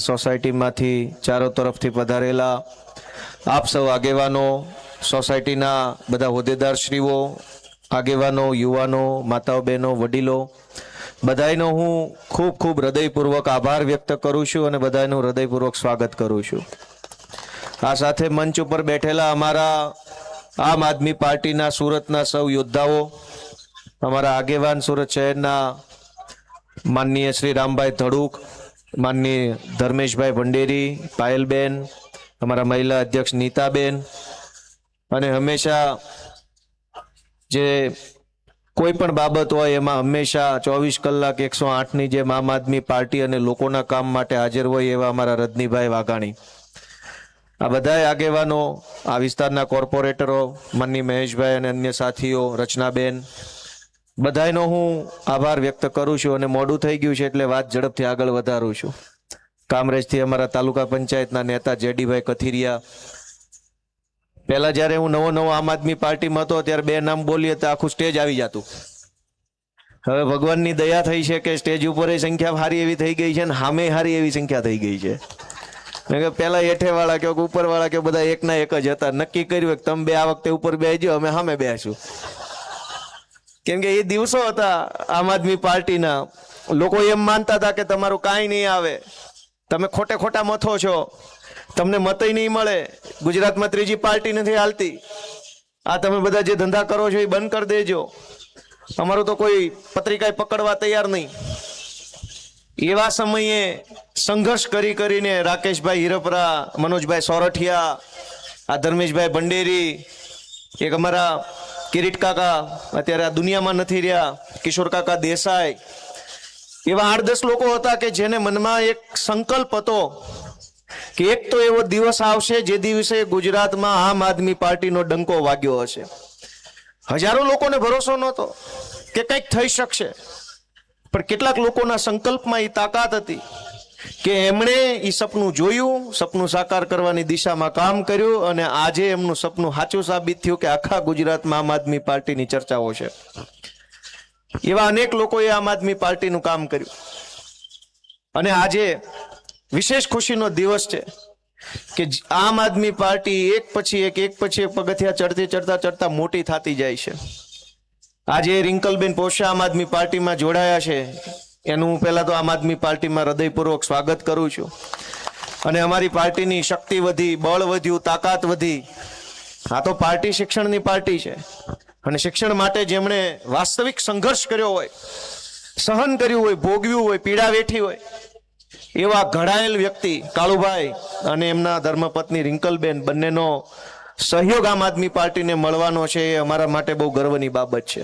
સોસાયટીમાંથી ચારો તરફથી પધારેલા આપ સૌ આગેવાનો, સોસાયટીના બધા હોદ્દેદારશ્રીઓ, આગેવાનો, યુવાનો, માતાઓ, બહેનો, વડીલો, બધાનો હું ખૂબ ખૂબ હૃદયપૂર્વક આભાર વ્યક્ત કરું છું અને બધાનું હૃદયપૂર્વક સ્વાગત કરું છું। આ સાથે મંચ ઉપર બેઠેલા અમારા આમ આદમી પાર્ટીના સુરતના સૌ યોદ્ધાઓ, અમારા આગેવાન સુરત શહેરના માનનીય શ્રી રામભાઈ ધડુક, માનનીય ધર્મેશભાઈ ભંડેરી, પાયલબેન, અમારા મહિલા અધ્યક્ષ નીતાબેન, અને હંમેશા જે કોઈ પણ બાબત હોય એમાં હંમેશા 24 કલાક 108ની જેમ આમ આદમી પાર્ટી અને લોકોના કામ માટે હાજર હોય એવા અમારા રજનીભાઈ વાઘાણી, આ બધાય આગેવાનો, આ વિસ્તારના કોર્પોરેટરો, માનનીય મહેશભાઈ અને અન્ય સાથીઓ, રચનાબેન, બધાયનો હું આભાર વ્યક્ત કરું છું। અને મોડું થઈ ગયું છે એટલે વાત ઝડપથી આગળ વધારું છું। કામરેજથી અમારા તાલુકા પંચાયતના નેતા જેડીભાઈ કથિરિયા, પહેલા જ્યારે હું નવો આમ આદમી પાર્ટીમાં હતો ત્યારે બે નામ બોલીએ તો આખું સ્ટેજ આવી જતું। હવે ભગવાનની દયા થઈ છે કે સ્ટેજ ઉપર સંખ્યા સારી એવી થઈ ગઈ છે ને સામે સારી એવી સંખ્યા થઈ ગઈ છે। પેલા હેઠે વાળા કે ઉપર વાળા કે બધા એકના એક જ હતા। નક્કી કર્યું કે તમે બે આ વખતે ઉપર બેસજો, અમે સામે બેસશું। કેમ કે એ દિવસો હતા આમ આદમી પાર્ટીના। લોકો એમ માનતા હતા કે તમારું કાંઈ નહીં આવે, તમે ખોટે ખોટા મથો છો, તમને મતય નહીં મળે, ગુજરાતમાં ત્રીજી પાર્ટી નથી હાલતી, આ તમે બધા જે ધંધા કરો છો એ બંધ કરી દેજો, અમારું તો કોઈ પત્રિકા પકડવા તૈયાર નહીં। એવા સમયે સંઘર્ષ કરીને રાકેશભાઈ હિરપરા, મનોજભાઈ સોરઠિયા, આ ધર્મેશભાઈ ભંડેરી, એક અમારા કિરીટ કાકા અત્યારે આ દુનિયામાં નથી રહ્યા, કિશોર કાકા દેસાઈ, એવા 8-10 લોકો હતા કે જેને મનમાં એક સંકલ્પ હતો કે એક તો એવો દિવસ આવશે જે દિવસે ગુજરાતમાં આમ આદમી પાર્ટીનો ડંકો વાગ્યો હશે। હજારો લોકોને ભરોસો નહોતો કે કંઈક થઈ શકશે, પણ કેટલાક લોકોના સંકલ્પમાં એ તાકાત હતી કે એમણે એ સપનું જોયું, સપનું સાકાર કરવાની દિશામાં કામ કર્યું, અને આજે એમનું સપનું સાચું સાબિત થયું કે આખા ગુજરાતમાં આમ આદમી પાર્ટીની ચર્ચાઓ છે। એવા અનેક લોકોએ આમ આદમી પાર્ટીનું કામ કર્યું, અને આજે વિશેષ ખુશીનો દિવસ છે કે આમ આદમી પાર્ટી એક પછી એક પગથિયા ચડતા મોટી થતી જાય છે। આજે રિંકલબેન પોશા આમ આદમી પાર્ટીમાં જોડાયા છે, એનું હું પહેલા તો આમ આદમી પાર્ટીમાં હૃદયપૂર્વક સ્વાગત કરું છું। અને અમારી પાર્ટીની શક્તિ વધી, બળ વધ્યું, તાકાત વધી। આ તો પાર્ટી શિક્ષણની પાર્ટી છે, અને શિક્ષણ માટે જેમણે વાસ્તવિક સંઘર્ષ કર્યો હોય, સહન કર્યું હોય, ભોગવ્યું હોય, પીડા વેઠી હોય, એવા ઘડાયેલ વ્યક્તિ કાળુભાઈ અને એમના ધર્મપત્ની રિંકલબેન, બંનેનો સહયોગ આમ આદમી પાર્ટીને મળવાનો છે એ અમારા માટે બહુ ગર્વની બાબત છે।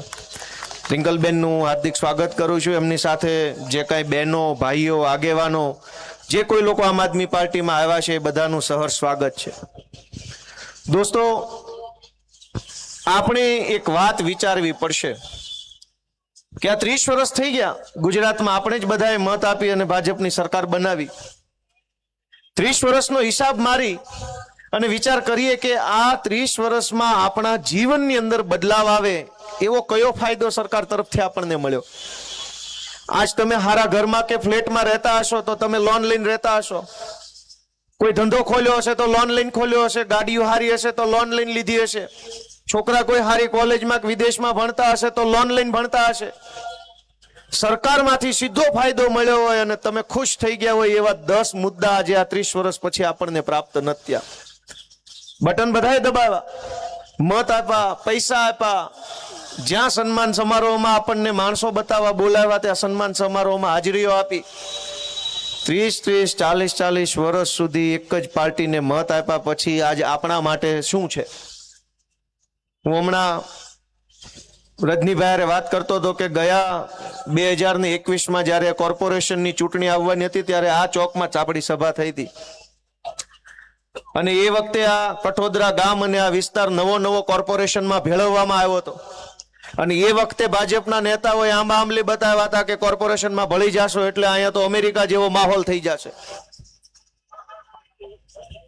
રિંકલબેનનું હાર્દિક સ્વાગત કરું છું। એમની સાથે જે કાંઈ બહેનો, ભાઈઓ, આગેવાનો, જે કોઈ લોકો આમ આદમી પાર્ટીમાં આવ્યા છે એ બધાનું સહર્ષ સ્વાગત છે। દોસ્તો, આપણે એક વાત વિચારવી પડશે કે આ 30 વર્ષ થઈ ગયા ગુજરાતમાં, આપણે જ બધાએ મત આપી અને ભાજપની સરકાર બનાવી। 30 વર્ષનો હિસાબ મારી અને વિચાર કરીએ કે આ 30 વર્ષમાં આપણા જીવનની અંદર બદલાવ આવે એવો કયો ફાયદો સરકાર તરફથી આપણને મળ્યો। આજ તમે હારા ઘરમાં કે ફ્લેટમાં રહેતા હશો તો તમે લોન લઈને રહેતા હશો, કોઈ ધંધો ખોલ્યો હશે તો લોન લઈને ખોલ્યો હશે, ગાડીઓ હારી હશે તો લોન લઈને લીધી હશે, છોકરા કોઈ હારી કોલેજમાં કે વિદેશમાં ભણતા હશે તો લોન લઈને ભણતા હશે। સરકારમાંથી સીધો ફાયદો મળ્યો હોય અને તમે ખુશ થઈ ગયા હોય એવા 10 મુદ્દા આજે આ 30 વર્ષ પછી આપણને પ્રાપ્ત નથી થયા। બટન બધાએ દબાવ્યા, મત આપ્યા, પૈસા આપ્યા, જ્યાં સન્માન સમારોહમાં આપણને માણસો બતાવવા બોલાવ્યા ત્યાં સન્માન સમારોહમાં હાજરીઓ આપી। 30, 40 વર્ષ સુધી એક જ પાર્ટીને મત આપ્યા પછી આજ આપણા માટે શું છે? હું હમણાં રજનીભાઈ વાત કરતો હતો કે ગયા 2021માં જ્યારે કોર્પોરેશનની ચૂંટણી આવવાની હતી ત્યારે આ ચોકમાં ચાપડી સભા થઈ હતી, અને એ વખતે આ કઠોદરા ગામ અને આ વિસ્તાર નવો કોર્પોરેશનમાં ભેળવવામાં આવ્યો હતો, અને એ વખતે ભાજપના નેતાઓએ આંબલી બતાવ્યા હતા કે કોર્પોરેશનમાં ભળી જશો એટલે અહીંયા તો અમેરિકા જેવો માહોલ થઈ જશે।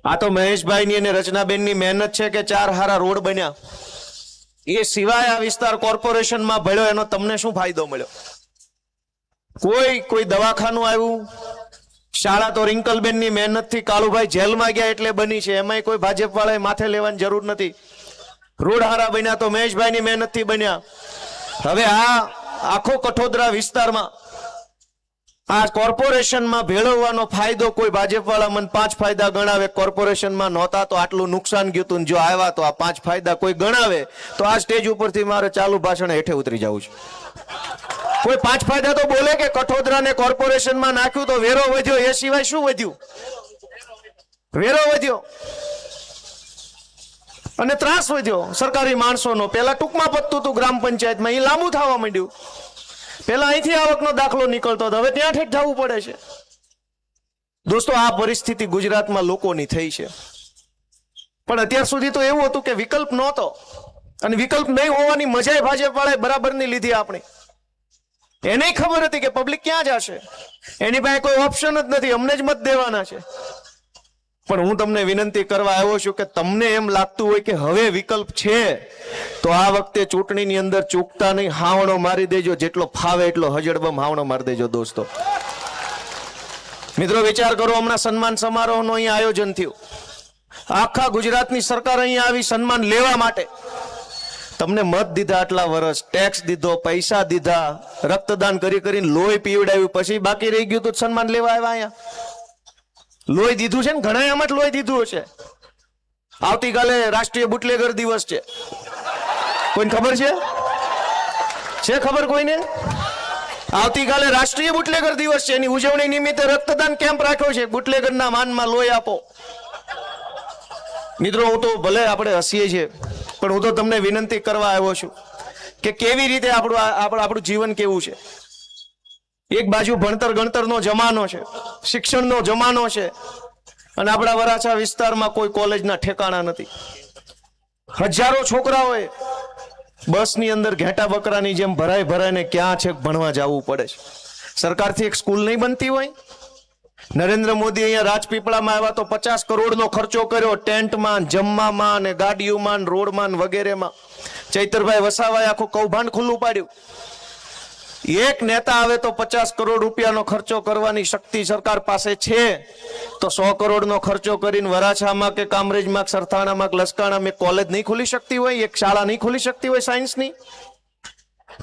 આ તો મહેશભાઈની અને રચનાબેનની મહેનત છે કે 4 હારા રોડ બન્યા, એ સિવાય આ વિસ્તાર કોર્પોરેશનમાં ભળ્યો એનો તમને શું ફાયદો મળ્યો? કોઈ દવાખાનું આવ્યું, શાળા તો રિંકલબેનની મહેનતથી કાળુભાઈ જેલમાં ગયા એટલે બની છે, એમાંય કોઈ ભાજપ વાળાએ માથે લેવાની જરૂર નથી. રોડ હારા બન્યા તો મહેશભાઈની મહેનતથી બન્યા. હવે આ આખો કઠોદરા વિસ્તારમાં આ કોર્પોરેશનમાં ભેળવવાનો ફાયદો કોઈ ભાજપ વાળા મને 5 ફાયદા ગણાવે. કોર્પોરેશનમાં નહોતા તો આટલું નુકસાન ગયું હતું, જો આવ્યા તો આ 5 ફાયદા કોઈ ગણાવે તો આ સ્ટેજ ઉપરથી મારે ચાલુ ભાષણ હેઠે ઉતરી જવું છે. કોઈ 5 ફાયદા તો બોલે કે કઠોદરાને કોર્પોરેશનમાં નાખ્યું તો વેરો વધ્યો, એ સિવાય શું વધ્યું? વેરો વધ્યો અને ત્રાસ વધ્યો સરકારી માણસોનો. પેલા ટૂંકમાં પતતું હતું ગ્રામ પંચાયતમાં, એ લાંબુ થવા માંડ્યું. પેલા અહીંથી આવકનો દાખલો નીકળતો હતો, હવે ત્યાં ઠેઠ જવું પડે છે. દોસ્તો, આ પરિસ્થિતિ ગુજરાતમાં લોકોની થઈ છે. પણ અત્યાર સુધી તો એવું હતું કે વિકલ્પ નહોતો, અને વિકલ્પ નહીં હોવાની મજા ભાજપ વાળાએ બરાબરની લીધી. આપણી એને ખબર હતી કે પબ્લિક ક્યાં જશે, એની પાસે કોઈ ઓપ્શન જ નથી, અમને જ મત દેવાના છે. પણ હું તમને વિનંતી કરવા આવ્યો છું કે તમને એમ લાગતું હોય કે હવે વિકલ્પ છે તો આ વખતે ચૂંટણીની અંદર ચૂકતા નહીં, હાવણો મારી દેજો, જેટલો ફાવે એટલો હજડબમ હાવણો મારી દેજો. દોસ્તો મિત્રો, વિચાર કરો, હમણાં સન્માન સમારોહનું અહીંયા આયોજન થયું. આખા ગુજરાતની સરકાર અહીંયા આવી સન્માન લેવા માટે. તમને મત દીધા આટલા વર્ષ, ટેક્સ દીધો, પૈસા દીધા, રક્તદાન કરી કરીને લોહી પીવડાવ્યું, પછી બાકી રહી ગયું તો સન્માન લેવા આવ્યા અહીંયા. લોહી દીધું છે ને, ઘણા આમાં જ લોહી દીધું છે. આવતીકાલે રાષ્ટ્રીય બુટલેગર દિવસ છે, કોઈને ખબર છે? ખબર કોઈને? આવતીકાલે રાષ્ટ્રીય બુટલેગર દિવસ છે, એની ઉજવણી નિમિત્તે રક્તદાન કેમ્પ રાખ્યો છે. બુટલેગરના માનમાં લોહી આપો. મિત્રો, હું તો ભલે આપણે હસીએ છીએ, પણ હું તો તમને વિનંતી કરવા આવ્યો છું કે કેવી રીતે આપણું જીવન કેવું છે. એક બાજુ ભણતર ગણતરનો જમાનો છે, શિક્ષણનો જમાનો છે, અને આપણા વરાછા વિસ્તારમાં કોઈ કોલેજના ઠેકાણા નથી. હજારો છોકરાઓએ બસની અંદર ઘેટા બકરાની જેમ ભરાઈને ક્યાં છે ભણવા જવું પડે છે. સરકારથી એક સ્કૂલ નહીં બનતી હોય. નરેન્દ્ર મોદી અહીંયા રાજપીપળામાં આવ્યા તો 50 કરોડનો ખર્ચો કર્યો, ટેન્ટમાં, જમવામાં, અને ગાડીઓમાં, રોડમાં વગેરેમાં. ચૈતરભાઈ વસાવાએ આખું કૌભાંડ ખુલ્લું પાડ્યું. એક નેતા આવે તો 50 કરોડ રૂપિયાનો ખર્ચો કરવાની શક્તિ સરકાર પાસે છે, તો 100 કરોડનો ખર્ચો કરીને વરાછામાં કે કામરેજમાં, સરથાણામાં, લસકાણામાં કોલેજ નહીં ખુલી શકતી હોય, એક શાળા નહીં ખુલી શકતી હોય સાયન્સની?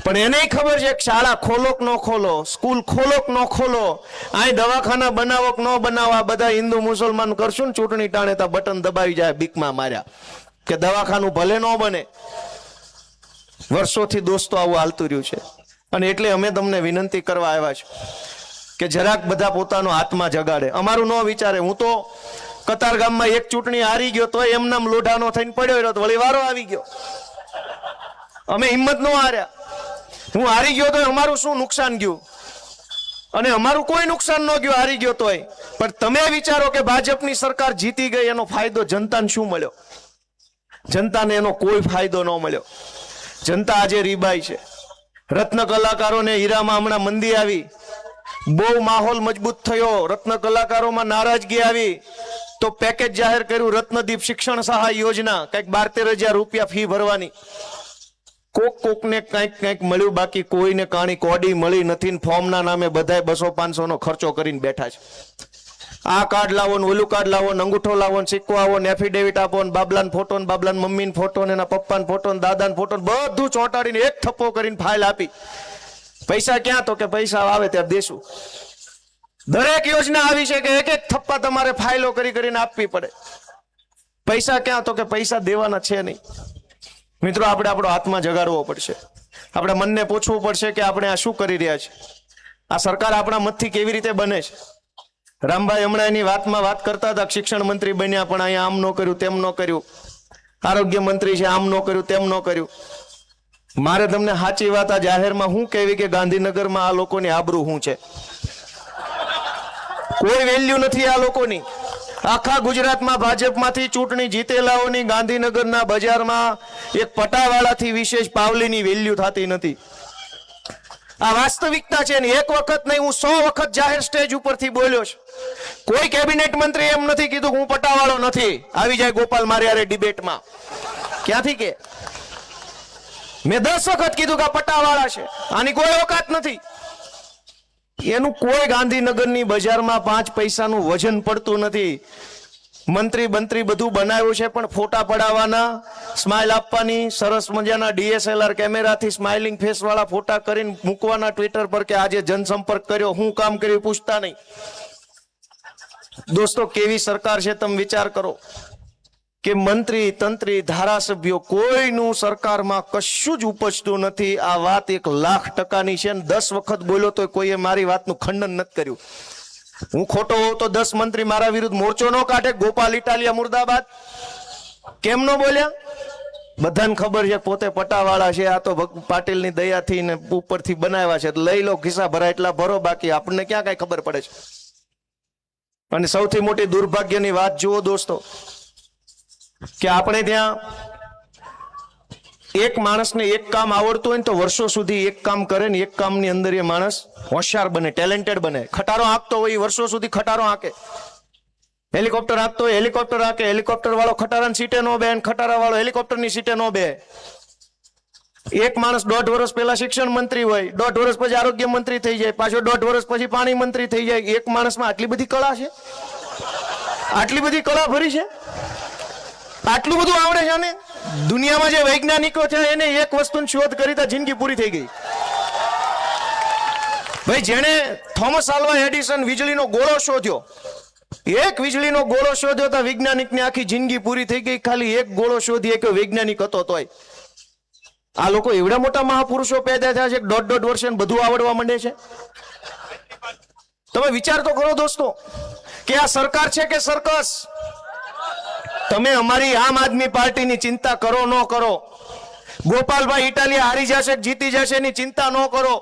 પણ એને ખબર છે, એક શાળા ખોલો કે ન ખોલો, સ્કૂલ ખોલો કે ન ખોલો, આ દવાખાના બનાવો કે ન બનાવો, આ બધા હિન્દુ મુસલમાન કરશું ને ચૂંટણી ટાણે તો બટન દબાવી જાય બીકમાં માર્યા કે દવાખાનું ભલે ન બને. વર્ષોથી દોસ્તો આવું હાલતું રહ્યું છે. અને એટલે અમે તમને વિનંતી કરવા આવ્યા છે કે જરાક બધા પોતાનો આત્મા જગાડે, અમારું ન વિચારે. હું તો કતાર ગામમાં એક ચૂંટણી હારી ગયો તો એમનામ લોઢાનો થઈને પડ્યો રહ્યો, વળી વારો આવી ગયો. અમે હિંમત ન હાર્યા. હું હારી ગયો તો અમારું શું નુકસાન ગયું? અને અમારું કોઈ નુકસાન ન ગયું હારી ગયો તોય. પણ તમે વિચારો કે ભાજપની સરકાર જીતી ગઈ, એનો ફાયદો જનતાને શું મળ્યો? જનતાને એનો કોઈ ફાયદો ન મળ્યો. જનતા આજે રીબાઈ છે. રત્ન કલાકારોને હીરામાં હમણાં મંદી આવી, બહુ માહોલ મજબૂત થયો, રત્ન કલાકારોમાં નારાજગી આવી, તો પેકેજ જાહેર કર્યું, રત્નદીપ શિક્ષણ સહાય યોજના, કંઈક 12-13 હજાર રૂપિયા ફી ભરવાની. કોકને કંઈક મળ્યું, બાકી કોઈને કાણી કોડી મળી નથી. ફોર્મના નામે બધાય 200-500 નો ખર્ચો કરીને બેઠા છે. આ કાર્ડ લાવો ને ઓલું કાર્ડ લાવો ને અંગૂઠો લાવો ને સિક્કો આવો ને એફિડેવિટ આપો ને બાબલાન ફોટો ને બાબલાન મમ્મીન ફોટો ને એના પપ્પાન ફોટો ને દાદાન ફોટો બધું ચોંટાડીને એક થપ્પો કરીને ફાઇલ આપી. પૈસા ક્યાં? તો કે પૈસા આવે ત્યારે દેશું. દરેક યોજના આવી છે કે એક થપ્પા તમારે ફાઇલો કરીને આપવી પડે. પૈસા ક્યાં? તો કે પૈસા દેવાના છે નહીં. મિત્રો, આપણે આપણો આત્મા જગાડવો પડશે. આપણે મનને પૂછવું પડશે કે આપણે આ શું કરી રહ્યા છીએ. આ સરકાર આપણા મતથી કેવી રીતે બને છે? રામભાઈ હમણાં એની વાતમાં વાત કરતા હતા, શિક્ષણ મંત્રી બન્યા પણ અહીંયા આમ ન કર્યું, તેમ ન કર્યું. આરોગ્ય મંત્રી છે, આમ ન કર્યું, તેમ ન કર્યું. મારે તમને સાચી વાત આ જાહેરમાં હું કહેવી કે ગાંધીનગરમાં આ લોકોની આબરૂ શું છે? કોઈ વેલ્યુ નથી આ લોકોની. આખા ગુજરાતમાં ભાજપમાંથી ચૂંટણી જીતેલાઓની ગાંધીનગરના બજારમાં એક પટાવાળાથી વિશેષ પાવલીની વેલ્યુ થતી નથી. આ વાસ્તવિકતા છે ને. એક વખત નહીં, હું 100 વખત જાહેર સ્ટેજ ઉપરથી બોલ્યો છું. કોઈ કેબિનેટ મંત્રી એમ નથી કીધું કે હું પટાવાળો નથી. આવી જાય ગોપાલ મારિયારે ડિબેટમાં, ક્યાંથી કે મેં 10 વખત કીધું કે આ પટાવાળા છે, આની કોઈ ઓકાત નથી. એનું કોઈ ગાંધીનગરની બજારમાં 5 પૈસાનું વજન પડતું નથી. મંત્રી બંત્રી બધું બનાવ્યું છે, પણ ફોટા પડાવવાના, સ્માઇલ આપવાની, સરસ મજાના DSLR કેમેરાથી સ્માઇલિંગ ફેસ વાળા ફોટા કરીને મૂકવાના ટ્વિટર પર કે આજે જનસંપર્ક કર્યો, હું કામ કર્યું પૂછતા નહીં. દોસ્તો, કેવી સરકાર છે તમે વિચાર કરો કે મંત્રી તંત્રી ધારાસભ્યો કોઈનું સરકારમાં કશું જ ઉપજતું નથી. આ વાત 1,00,000% છે. 10 વખત બોલ્યો તો કોઈએ મારી વાતનું ખંડન નથી કર્યું. હું ખોટો હોઉં તો 10 મંત્રી મારા વિરુદ્ધ મોરચો ન કાઢે. ગોપાલ ઇટાલિયા મુર્દાબાદ કેમ ન બોલ્યા? બધાને ખબર છે પોતે પટાવાળા છે, આ તો પાટીલની દયાથી ને ઉપરથી બનાવ્યા છે. લઈ લો, ખિસ્સા ભરાય એટલા ભરો, બાકી આપણને ક્યાં કઈ ખબર પડે છે. અને સૌથી મોટી દુર્ભાગ્યની વાત જુઓ દોસ્તો, કે આપણે ત્યાં એક માણસને એક કામ આવડતું હોય ને તો વર્ષો સુધી એક કામ કરે ને એક કામની અંદર એ માણસ હોશિયાર બને, ટેલેન્ટેડ બને. ખટારો હાંકતો હોય વર્ષો સુધી ખટારો હાંકે, હેલિકોપ્ટર હાંકતો હોય હેલિકોપ્ટર હાંકે, હેલિકોપ્ટર વાળો ખટારાની સીટે નો બે, ખટારા વાળો હેલિકોપ્ટરની સીટે નો બે. એક માણસ 1.5 વર્ષ પહેલા શિક્ષણ મંત્રી હોય, 1.5 વર્ષ પછી આરોગ્ય મંત્રી થઈ જાય, પાછો 1.5 વર્ષ પછી પાણી મંત્રી થઈ જાય. એક માણસમાં આટલી બધી કળા છે, આટલી બધી કળા ભરી છે, આટલું બધું આવડે છે. ને દુનિયામાં જે વૈજ્ઞાનિકો છે એને એક વસ્તુની શોધ કરી તો જિંદગી પૂરી થઈ ગઈ. ભાઈ, જેણે થોમસ આલ્વા એડિસન વીજળીનો ગોળો શોધ્યો, એક વીજળીનો ગોળો શોધ્યો તો વૈજ્ઞાનિકની આખી જિંદગી પૂરી થઈ ગઈ. ખાલી એક ગોળો શોધી કે વૈજ્ઞાનિક હતો તોય. આ લોકો એવડા મોટા મહાપુરુષો પેદા થયા છે, 1.5 વર્ષે બધું આવડવા માંડે છે. તમે વિચાર તો કરો દોસ્તો કે આ સરકાર છે કે સર્કસ? તમે અમારી આમ આદમી પાર્ટીની ચિંતા કરો ન કરો, ગોપાલભાઈ ઇટાલિયા હારી જશે જીતી જશે એની ચિંતા ન કરો.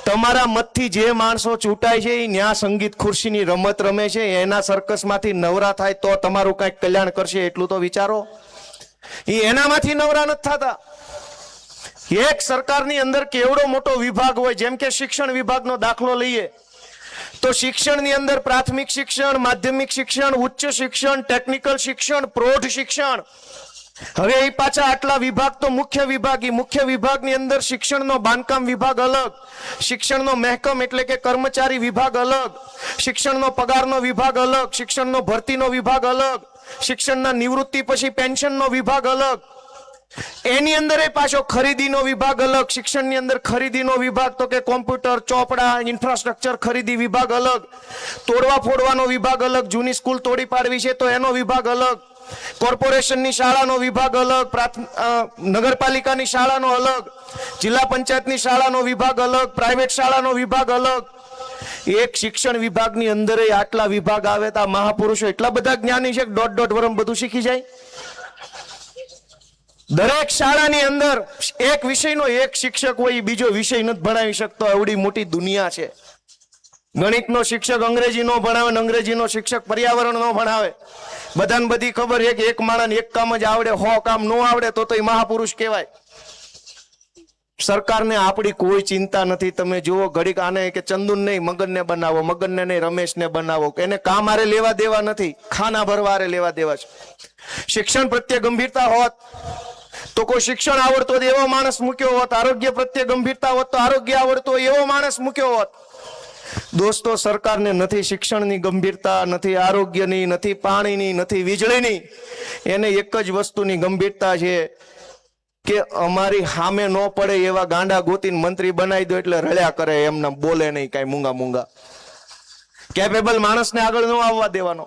તમારા મતથી જે માણસો ચૂંટાય છે એ ન્યા સંગીત ખુરશીની રમત રમે છે, એના સર્કસમાંથી નવરા થાય તો તમારું કંઈક કલ્યાણ કરશે. એટલું તો વિચારો. એ એનામાંથી નવરા નથી થતા. એક સરકારની અંદર કેવડો મોટો વિભાગ હોય, જેમ કે શિક્ષણ વિભાગનો દાખલો લઈએ તો શિક્ષણની અંદર પ્રાથમિક શિક્ષણ, માધ્યમિક શિક્ષણ, ઉચ્ચ શિક્ષણ, ટેકનિકલ શિક્ષણ, પ્રૌઢ શિક્ષણ. હવે એ પાછા આટલા વિભાગ તો મુખ્ય વિભાગ. એ મુખ્ય વિભાગની અંદર શિક્ષણનો બાંધકામ વિભાગ અલગ, શિક્ષણનો મહેકમ એટલે કે કર્મચારી વિભાગ અલગ, શિક્ષણનો પગારનો વિભાગ અલગ, શિક્ષણનો ભરતીનો વિભાગ અલગ, શિક્ષણના નિવૃત્તિ પછી પેન્શનનો વિભાગ અલગ. એની અંદર એ પાછો ખરીદીનો વિભાગ અલગ. શિક્ષણની અંદર ખરીદીનો વિભાગ તો કે કોમ્પ્યુટર, ચોપડા, ઇન્ફ્રાસ્ટ્રક્ચર ખરીદી વિભાગ અલગ, તોડવા ફોડવાનો વિભાગ અલગ, જૂની સ્કૂલ તોડી પાડવી છે તો એનો વિભાગ અલગ, કોર્પોરેશનની શાળાનો વિભાગ અલગ, નગરપાલિકાની શાળાનો અલગ, જિલ્લા પંચાયતની શાળાનો વિભાગ અલગ, પ્રાઇવેટ શાળાનો વિભાગ અલગ. એક શિક્ષણ વિભાગની અંદર આટલા વિભાગ આવે તો આ મહાપુરુષો એટલા બધા જ્ઞાની છે કે 1.5 વર્ષ બધું શીખી જાય. દરેક શાળાની અંદર એક વિષયનો એક શિક્ષક હોય, બીજો વિષય નથી ભણાવી શકતો. એવડી મોટી દુનિયા છે. ગણિતનો શિક્ષક અંગ્રેજી નો ભણાવે, અંગ્રેજીનો શિક્ષક પર્યાવરણ નો ભણાવે. બધાને બધી ખબર છે કે એક માણસને એક કામ જ આવડે, 100 કામ ન આવડે તો એ મહાપુરુષ કહેવાય. સરકારને આપણી કોઈ ચિંતા નથી. તમે જુઓ ઘડીક આને કે ચંદુન નહીં મગનને બનાવો, મગનને નહીં રમેશને બનાવો, એને કામ આરે લેવા દેવા નથી, ખાના ભરવા આરે લેવા દેવા છે. શિક્ષણ પ્રત્યે ગંભીરતા હોત તો કોઈ શિક્ષણ આવડતો એવો માણસ મૂક્યો હોત, આરોગ્ય પ્રત્યે ગંભીરતા હોત તો આરોગ્ય આવડતો એવો માણસ મૂક્યો હોત. દોસ્તો, સરકારને નથી શિક્ષણની ગંભીરતા, નથી આરોગ્યની, નથી પાણીની, નથી વીજળીની. એને એક જ વસ્તુની ગંભીરતા છે કે અમારી સામે ન પડે એવા ગાંડા ગોતીને મંત્રી બનાવી દો એટલે રળ્યા કરે, એમને બોલે નહીં કાંઈ મૂંગા મૂંગા. કેપેબલ માણસને આગળ ન આવવા દેવાનો.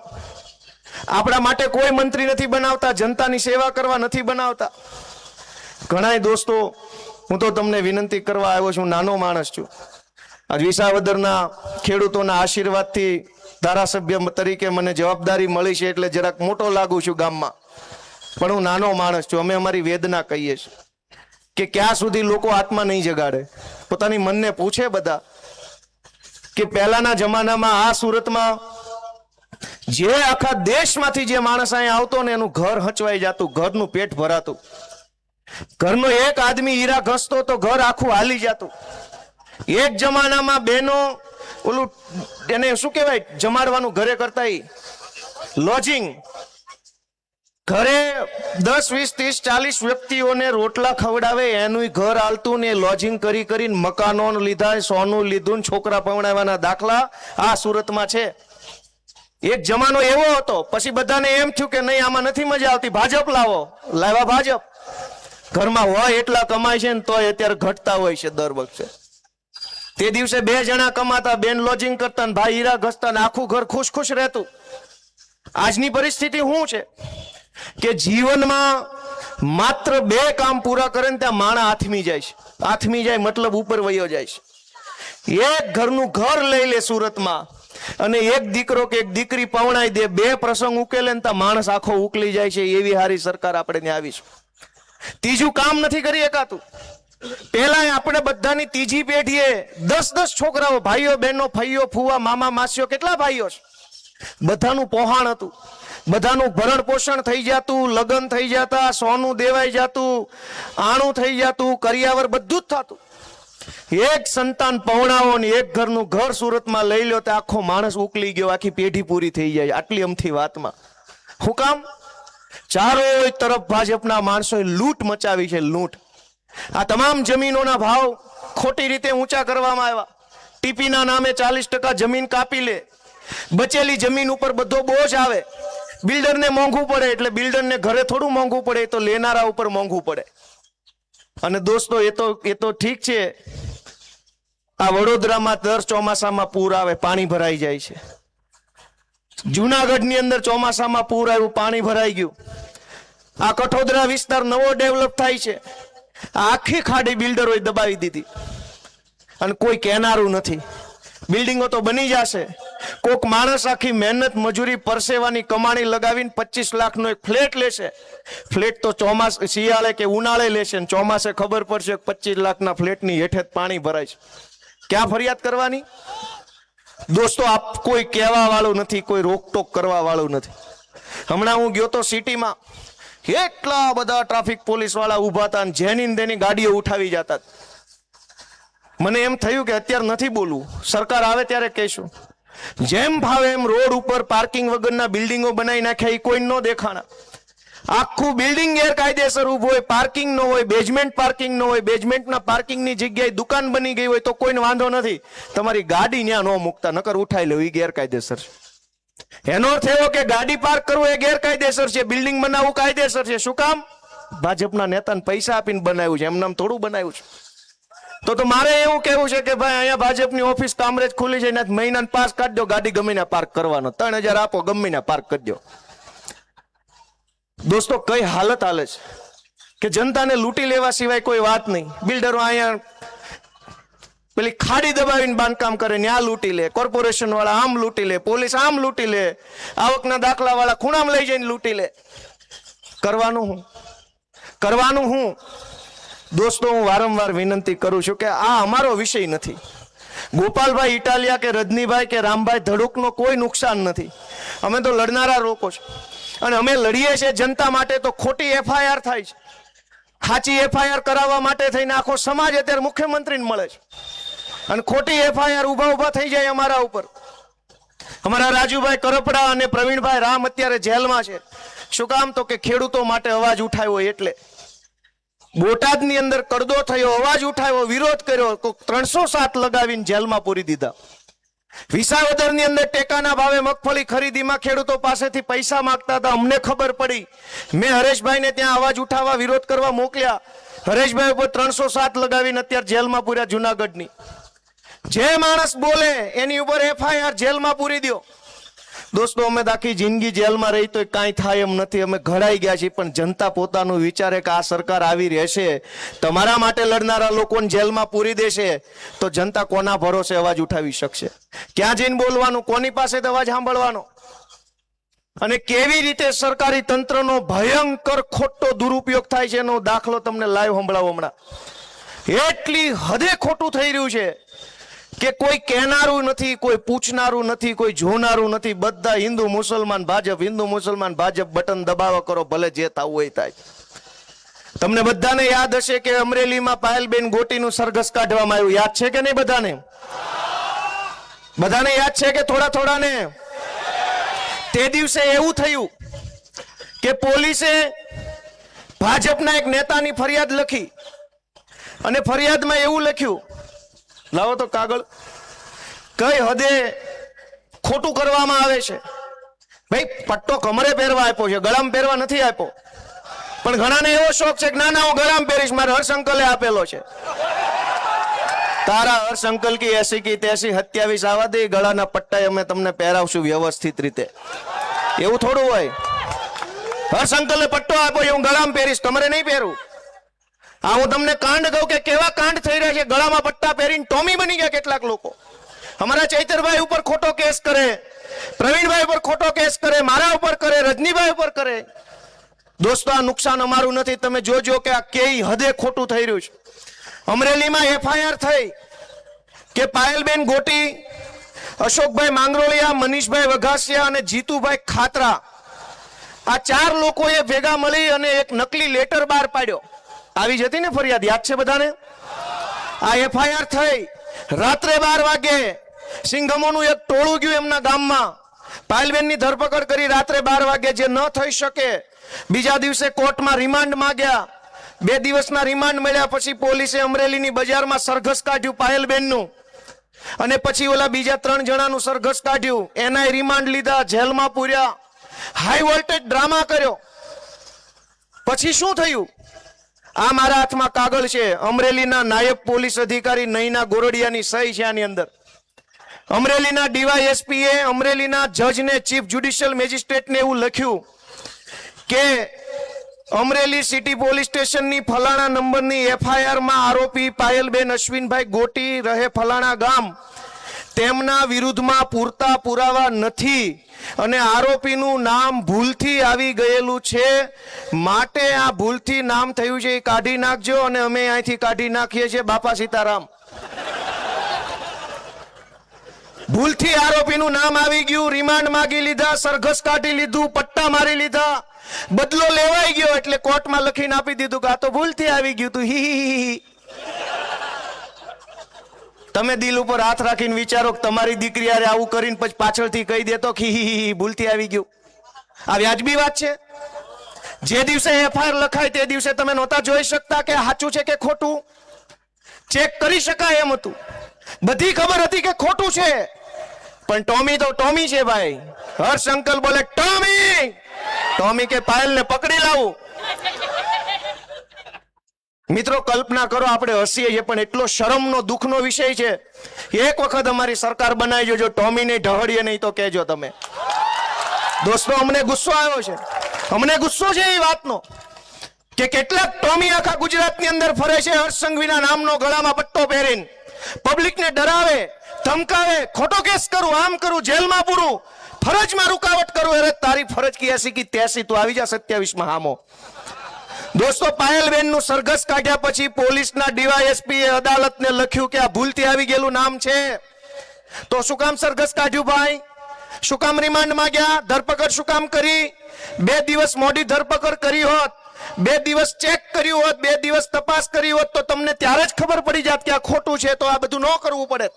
આપણા માટે કોઈ મંત્રી નથી બનાવતા, જનતાની સેવા કરવા નથી બનાવતા. ઘણાય દોસ્તો, હું તો તમને વિનંતી કરવા આવ્યો છું, નાનો માણસ છું. આજ વિસાવદરના ખેડૂતોના આશીર્વાદથી ધારાસભ્ય તરીકે મને જવાબદારી મળી છે એટલે જરાક મોટો લાગુ છું ગામમાં, પણ હું નાનો માણસ છું. અમે અમારી વેદના કહીએ છીએ કે ક્યાં સુધી લોકો આત્મા નહીં જગાડે. પોતાની મનને પૂછે બધા કે પહેલાના જમાનામાં આ સુરતમાં જે આખા દેશમાંથી જે માણસ અહીંયા આવતો ને એનું ઘર હચવાઈ જતું, ઘરનું પેટ ભરાતું. ઘરનો એક આદમી હીરા ઘસતો તો ઘર આખું હાલી જતું. એક જમાનામાં બહેનો ઓલું એને શું કહેવાય જમાડવાનું ઘરે કરતા, લોજિંગ. ઘરે 10, 20, 30, 40 વ્યક્તિઓને રોટલા ખવડાવે, એનું ઘર હાલતું ને લોજિંગ કરી કરીને મકાનો લીધા, સોનું લીધું, છોકરા પવણાવવાના દાખલા આ સુરતમાં છે. એક જમાનો એવો હતો, પછી બધાને એમ થયું કે નહીં આમાં નથી મજા આવતી, ભાજપ લાવો, લાવ્યા ભાજપ. ઘરમાં હોય એટલા કમાય છે ને તોય અત્યારે ઘટતા હોય છે દર વખતે. તે દિવસે 2 જણા કમાતા, બેન લોજિંગ કરતા, ભાઈ હીરા ઘસતા, આખું ઘર ખુશ ખુશ રહેતું. આજની પરિસ્થિતિ શું છે કે જીવનમાં માત્ર 2 કામ પૂરા કરે ને ત્યાં માણા આથમી જાય છે. આથમી જાય મતલબ ઉપર વયો જાય છે. એક ઘરનું ઘર લઈ લે સુરતમાં અને એક દીકરો કે એક દીકરી પવણાઈ દે, 2 પ્રસંગ ઉકેલે ને ત્યાં માણસ આખો ઉકલી જાય છે. એવી હારી સરકાર આપણે ત્યાં આવી છે. ત્રીજું કામ નથી કરી શકાતું. પેલા આપણે બધાની ત્રીજી પેઢીએ 10-10 છોકરાઓ, ભાઈઓ બહેનો, ફઈઓ ફુવા, મામા માસીઓ, કેટલા ભાઈઓ છે. બધાનું પોહાણ હતું, બધાનું ભરણ પોષણ થઈ જતું, લગ્ન થઈ જતા, સોનું દેવાઈ જતું, આણું થઈ જતું, કરિયાવર બધું જ થતું. એક સંતાન પવણાવો ને એક ઘરનું ઘર સુરતમાં લઈ લો તો આખો માણસ ઉકલી ગયો, આખી પેઢી પૂરી થઈ જાય આટલી અમથી વાતમાં. શું કામ? ચારો તરફ ભાજપના માણસોએ લૂંટ મચાવી છે, લૂંટ. આ તમામ જમીનોના ભાવ ખોટી રીતે ઊંચા કરવામાં આવ્યા. ટીપીના નામે 40% જમીન કાપી લે. બચેલી જમીન ઉપર બધો બોજ આવે. બિલ્ડરને મોંઘું પડે એટલે બિલ્ડરને ઘરે થોડું મોંઘું પડે, એ તો લેનારા ઉપર મોંઘું પડે. અને દોસ્તો એ તો ઠીક છે, આ વડોદરામાં દર ચોમાસામાં પૂર આવે, પાણી ભરાઈ જાય છે. જુનાગઢની અંદર ચોમાસામાં પૂર આવ્યું, પાણી ભરાઈ ગયું. આ કઠોદરા વિસ્તાર નવો ડેવલપ થાય છે, આખી ખાડી બિલ્ડરોએ દબાવી દીધી અને કોઈ કહેનારું નથી. બિલ્ડિંગો તો બની જશે, કોક માણસ આખી મહેનત મજૂરી પરસેવાની કમાણી લગાવીને 25 લાખનો એક ફ્લેટ લેશે. ફ્લેટ તો શિયાળે કે ઉનાળે લેશે ને ચોમાસે ખબર પડશે 25 લાખના ફ્લેટની હેઠે પાણી ભરાય છે. ક્યાં ફરિયાદ કરવાની? દોસ્તો આપ કોઈ કહેવા વાળું નથી, કોઈ રોકટોક કરવા વાળું નથી. હમણાં હું ગયો તો સિટીમાં, એટલા બધા ટ્રાફિક પોલીસ વાળા ઉભા હતા, જેની તેની ગાડીઓ ઉઠાવી જતા. મને એમ થયું કે અત્યારે નથી બોલવું, સરકાર આવે ત્યારે કહેશું. જેમ ભાવે એમ રોડ ઉપર પાર્કિંગ વગરના બિલ્ડિંગો બનાવી નાખ્યા, એ કોઈ ન દેખાણા. આખું બિલ્ડિંગ ગેરકાયદેસર ઉભું હોય, પાર્કિંગ ન હોય, બેઝમેન્ટ પાર્કિંગ ન હોય, બેઝમેન્ટના પાર્કિંગની જગ્યાએ દુકાન બની ગઈ હોય તો કોઈને વાંધો નથી, તમારી ગાડી ત્યાં ન મૂકતા, નકર ઉઠાઈ લો, એ ગેરકાયદેસર છે. એનો અર્થ એવો કે ગાડી પાર્ક કરવું એ ગેરકાયદેસર છે, બિલ્ડિંગ બનાવવું કાયદેસર છે. શું કામ? ભાજપના નેતાને પૈસા આપીને બનાવ્યું છે, એમનામ થોડું બનાવ્યું છે. તો મારે એવું કેવું છે કે ભાઈ અહીંયા ભાજપની ઓફિસ કામરેજ ખુલી છે, એના મહિનાને પાસ કાઢી દો, ગાડી ગમે ત્યાં પાર્ક કરવાનો, 3000 આપો, ગમે ત્યાં પાર્ક કરી દો. દોસ્તો કઈ હાલત હાલે છે કે જનતાને લૂંટી લેવા સિવાય કોઈ વાત નહીં. બિલ્ડરો અહીંયા પેલી ખાડી દબાવીને બાંધકામ કરે, ત્યાં લૂંટી લે, કોર્પોરેશન વાળા આમ લૂંટી લે, પોલીસ આમ લૂંટી લે, આવકના દાખલા વાળા ખૂણામાં લઈ જઈને લૂંટી લે. કરવાનું હું? કરવાનું હું? દોસ્તો હું વારંવાર વિનંતી કરું છું કે આ અમારો વિષય નથી. ગોપાલભાઈ ઇટાલિયા કે રજનીભાઈ કે રામભાઈ ધડુકનો કોઈ નુકસાન નથી. અમે તો લડનારા લોકો છે અને અમે લડીએ છીએ જનતા માટે. તો ખોટી એફઆઈઆર થાય છે, સાચી એફઆઈઆર કરાવવા માટે થઈને આખો સમાજ અત્યારે મુખ્યમંત્રીને મળે છે અને ખોટી એફઆઈઆર ઉભા થઈ જાય અમારા ઉપર. અમારા રાજુભાઈ કરપડા અને પ્રવીણભાઈ રામ અત્યારે જેલમાં છે. શું કામ? તો કે ખેડૂતો માટે અવાજ ઉઠાવ્યો એટલે. બોટાદની અંદર કડદો થયો, અવાજ ઉઠાવ્યો, વિરોધ કર્યો, 307 લગાવીને જેલમાં પૂરી દીધા. વિસાવદરની અંદર ટેકાના ભાવે મગફળી ખરીદીમાં ખેડૂતો પાસેથી પૈસા માંગતા હતા, અમને ખબર પડી. મેં હરેશભાઈને ત્યાં અવાજ ઉઠાવવા, વિરોધ કરવા મોકલ્યા. હરેશભાઈ ઉપર 307 લગાવીને અત્યારે જેલમાં પૂર્યા જુનાગઢની. જે માણસ બોલે એની ઉપર એફઆઈઆર, જેલમાં પૂરી દો. દોસ્તો અમે આખી જિંદગી જેલમાં રહી તો કાંઈ થાય એમ નથી, અમે ઘડાઈ ગયા છીએ. પણ જનતા પોતાનું વિચારે કે આ સરકાર આવી રહેશે, તમારા માટે લડનારા લોકોને જેલમાં પૂરી દેશે, તો જનતા કોના ભરોસે અવાજ ઉઠાવી શકશે? ક્યાં જઈને બોલવાનું? કોની પાસે અવાજ સાંભળવાનો? અને કેવી રીતે સરકારી તંત્રનો ભયંકર ખોટો દુરુપયોગ થાય છે એનો દાખલો તમને લાઈવ સંભળાવો હમણાં. એટલી હદે ખોટું થઈ રહ્યું છે કે કોઈ કહેનારું નથી, કોઈ પૂછનારું નથી, કોઈ જોનારું નથી. બધા હિન્દુ મુસલમાન ભાજપ, હિન્દુ મુસલમાન ભાજપ, બટન દબાવો કરો, ભલે જે થવું હોય થાય. તમને બધાને યાદ હશે કે અમરેલીમાં પાયલબેન ગોટીનું સરઘસ કાઢવામાં આવ્યું. યાદ છે કે નહીં બધાને? બધાને યાદ છે કે થોડા થોડાને? તે દિવસે એવું થયું કે પોલીસે ભાજપના એક નેતાની ફરિયાદ લખી અને ફરિયાદમાં એવું લખ્યું, લાવો તો કાગળ, કઈ હદે ખોટું કરવામાં આવે છે. ભાઈ પટ્ટો કમરે પહેરવા આપ્યો છે, ગળામાં પહેરવા નથી આપ્યો. પણ ઘણાને એવો શોખ છે કે ના ના હું ગળામાં પહેરીશ, મારે હર્ષ આપેલો છે. તારા હર્ષ અંકલ કી 80 કી 83 27 આવા દે, ગળાના પટ્ટા અમે તમને પહેરાવશું વ્યવસ્થિત રીતે. એવું થોડું હોય. હર્ષ અંકલે પટ્ટો આપ્યો, હું ગળામાં પહેરીશ, કમરે નહીં પહેરું. આ હું તમને કાંડ કહું કે કેવા કાંડ થઈ રહ્યા છે. ગળામાં પટ્ટા પહેરીને ટોમી બની ગયા કેટલાક લોકો. અમારા ચૈતરભાઈ ઉપર ખોટો કેસ કરે, પ્રવીણભાઈ ઉપર ખોટો કેસ કરે, મારા ઉપર કરે, રજનીભાઈ ઉપર કરે. દોસ્તો આ નુકસાન અમારું નથી. તમે જોજો કે આ કેઈ હદે ખોટું થઈ રહ્યું છે. અમરેલીમાં FIR થઈ કે પાયલબેન ગોટી, અશોકભાઈ માંગરોળિયા, મનીષભાઈ વઘાસિયા અને જીતુભાઈ ખાતરા, આ 4 લોકોએ ભેગા મળી અને એક નકલી લેટર બહાર પાડ્યો. આવી જતી ને ફરિયાદ, યાદ છે બધાને? આ FIR થઈ રાત્રે 12 વાગે. સિંઘમોનું એક ટોળું ગયું એમના ગામમાં, પાયલબેનની ધરપકડ કરી રાત્રે 12 વાગે. જે ન થઈ શકે, બીજા દિવસે કોર્ટમાં રિમાન્ડ માંગ્યા. 2 દિવસના રિમાન્ડ મળ્યા પછી પોલીસે અમરેલીની બજારમાં સરઘસ કાઢ્યું પાયલબેનનું, અને પછી ઓલા બીજા 3 જણાનું સરઘસ કાઢ્યું. એના રિમાન્ડ લીધા, જેલમાં પૂર્યા, હાઈ વોલ્ટેજ ડ્રામા કર્યો. પછી શું થયું? આ મારા હાથમાં કાગળ છે, અમરેલીના નાયબ પોલીસ અધિકારી નૈના ગોરડિયાની સહી છે આની અંદર. અમરેલીના DYSPએ અમરેલીના જજને, ચીફ જ્યુડિશિયલ મેજિસ્ટ્રેટને એવું લખ્યું કે અમરેલી સિટી પોલીસ સ્ટેશનની ફલાણા નંબરની FIR માં આરોપી પાયલબેન અશ્વિનભાઈ ગોટી રહે ફલાણા ગામ, તેમના વિરુદ્ધમાં પૂરતા પુરાવા નથી અને આરોપીનું નામ ભૂલથી આવી ગયેલું છે, માટે આ ભૂલથી નામ થયું છે એ કાઢી નાખજો અને અમે અહીંથી કાઢી નાખીએ છીએ. બાપા સીતારામ. ભૂલથી આરોપીનું નામ આવી ગયું, રિમાન્ડ માંગી લીધા, સરઘસ કાઢી લીધું, પટ્ટા મારી લીધા, બદલો લેવાઈ ગયો એટલે કોર્ટમાં લખીને આપી દીધું કે આ તો ભૂલથી આવી ગયું તું. હી. તમે દિલ ઉપર હાથ રાખીને વિચારો કે તમારી દીકરી આરે આવું કરીને પછી પાછળથી કહી દેતો કે હી ભૂલથી આવી ગયું. આ વ્યાજબી વાત છે? જે દિવસે FIR લખાય તે દિવસે તમે નહોતા જોઈ શકતા કે સાચું છે કે ખોટું? ચેક કરી શકાય એમ હતું. બધી ખબર હતી કે ખોટું છે, પણ ટોમી તો ટોમી છે ભાઈ. હર્ષ અંકલ બોલે ટોમી, ટોમી કે પાયલને પકડી લાવું. મિત્રો કલ્પના કરો, આપણે હસીએ છીએ પણ એટલો શરમનો દુઃખનો વિષય છે. એક વખત અમારી સરકાર બનાવી જોજો, ટોમીને ઢહળીએ નહીં તો કહેજો તમે. દોસ્તો અમને ગુસ્સો આવ્યો છે, અમને ગુસ્સો છે એ વાતનો કે કેટલાક ટોમી આખા ગુજરાતની અંદર ફરે છે હર્ષ સંઘવીના નામનો ગળામાં પટ્ટો પહેરીને, પબ્લિકને ડરાવે, ધમકાવે, ખોટો કેસ કરું, આમ કરું, જેલમાં પૂરું, ફરજમાં રૂકાવટ કરું. અરે તારી ફરજ કી 80 કી 83, તું આવી જા 27 માં હામો. દોસ્તો પાયલબેન નું સરઘસ કાઢ્યા પછી પોલીસના DYSPએ અદાલતને લખ્યું કે આ ભૂલથી આવી ગયેલું નામ છે. તો શું કામ સરઘસ કાઢ્યું ભાઈ? શું કામ રિમાન્ડ માંગ્યા? ધરપકડ શું કામ કરી? 2 દિવસ મોડી ધરપકડ કરી હોત, 2 દિવસ ચેક કર્યું હોત, 2 દિવસ તપાસ કરી હોત તો તમને ત્યારે જ ખબર પડી જાત કે આ ખોટું છે, તો આ બધું ન કરવું પડે.